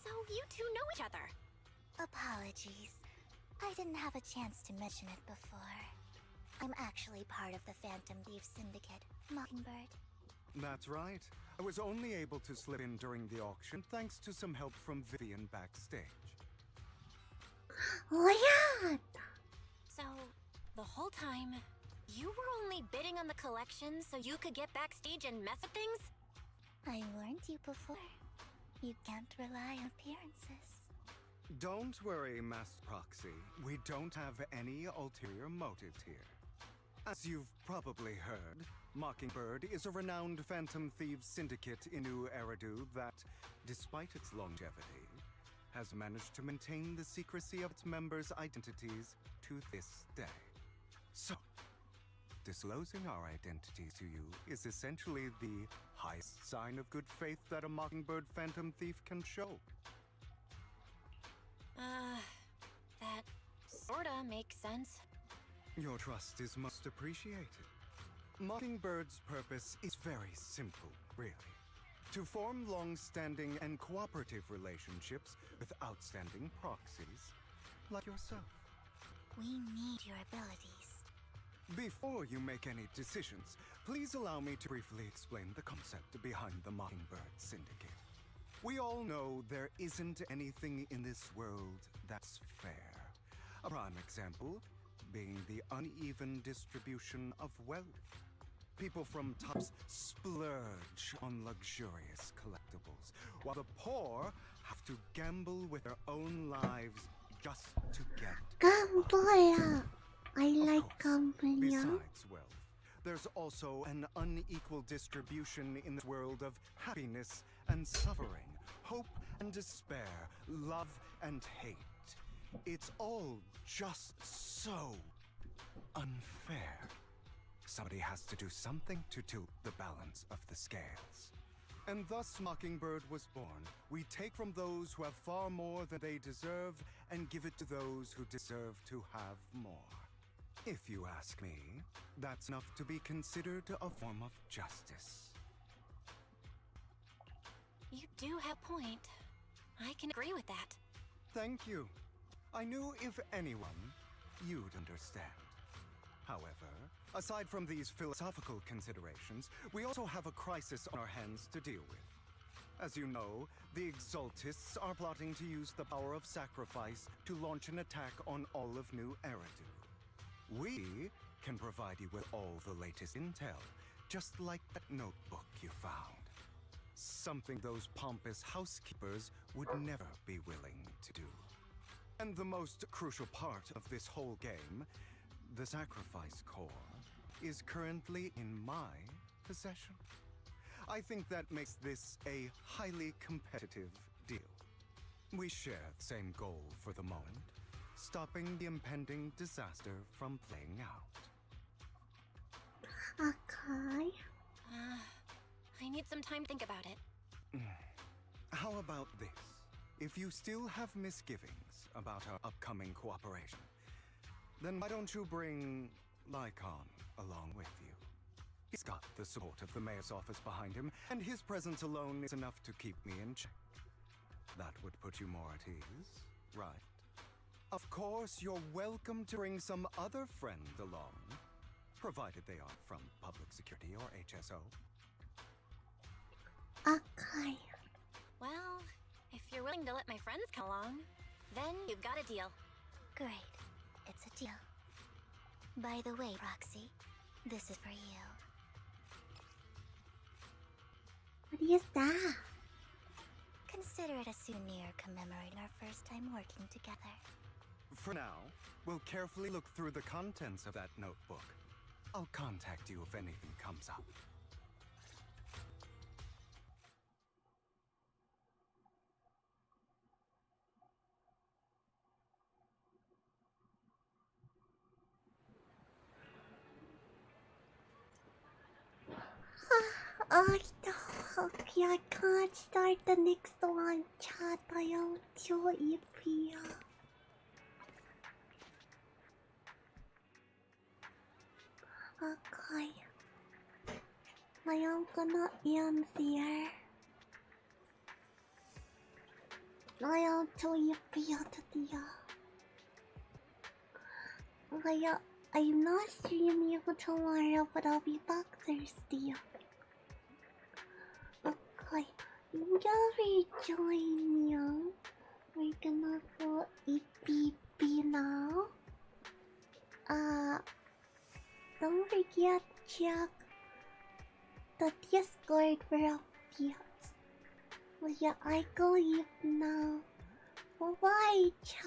So you two know each other. Apologies. I didn't have a chance to mention it before. I'm actually part of the Phantom Thief Syndicate, Mockingbird. That's right. I was only able to slip in during the auction thanks to some help from Vivian backstage. Oh yeah! So, the whole time, you were only bidding on the collection so you could get backstage and mess with things? I warned you before. You can't rely on appearances. Don't worry, Master Proxy. We don't have any ulterior motives here. As you've probably heard, Mockingbird is a renowned Phantom Thieves syndicate in New Eridu that, despite its longevity, has managed to maintain the secrecy of its members' identities to this day. So, disclosing our identities to you is essentially the highest sign of good faith that a Mockingbird Phantom Thief can show. That sorta makes sense. Your trust is most appreciated. Mockingbird's purpose is very simple, really. To form long-standing and cooperative relationships with outstanding proxies, like yourself. We need your abilities. Before you make any decisions, please allow me to briefly explain the concept behind the Mockingbird Syndicate. We all know there isn't anything in this world that's fair. A prime example being the uneven distribution of wealth. People from tops splurge on luxurious collectibles, while the poor have to gamble with their own lives just to get Gamble! I like gambling. Besides wealth, there's also an unequal distribution in the world of happiness and suffering, hope and despair, love and hate. It's all just so unfair. Somebody has to do something to tilt the balance of the scales. And thus Mockingbird was born. We take from those who have far more than they deserve and give it to those who deserve to have more. If you ask me, that's enough to be considered a form of justice. You do have a point. I can agree with that. Thank you. I knew if anyone, you'd understand. However, aside from these philosophical considerations, we also have a crisis on our hands to deal with. As you know, the Exaltists are plotting to use the power of sacrifice to launch an attack on all of New Eridu. We can provide you with all the latest intel, just like that notebook you found. Something those pompous housekeepers would never be willing to do. And the most crucial part of this whole game, the sacrifice core, is currently in my possession. I think that makes this a highly competitive deal. We share the same goal for the moment, stopping the impending disaster from playing out. Okay. I need some time to think about it. How about this? If you still have misgivings about our upcoming cooperation, then why don't you bring Lycon along with you? He's got the support of the mayor's office behind him, and his presence alone is enough to keep me in check. That would put you more at ease, right? Of course, you're welcome to bring some other friend along, provided they are from public security or HSO. Okay. Well, if you're willing to let my friends come along, then you've got a deal. Great. It's a deal. By the way, Roxy, this is for you. What is that? Consider it a souvenir commemorating our first time working together. For now, we'll carefully look through the contents of that notebook. I'll contact you if anything comes up. Okay, I can't start the next one, chat. I am too iffy. Okay. I am gonna end there. I am too iffy today. I'm not streaming tomorrow, but I'll be back Thursday. Okay, you'll rejoin me. We're gonna go eat BB now. Don't forget to check the Discord for updates. Well, yeah, I go eat now. Bye-bye, chat.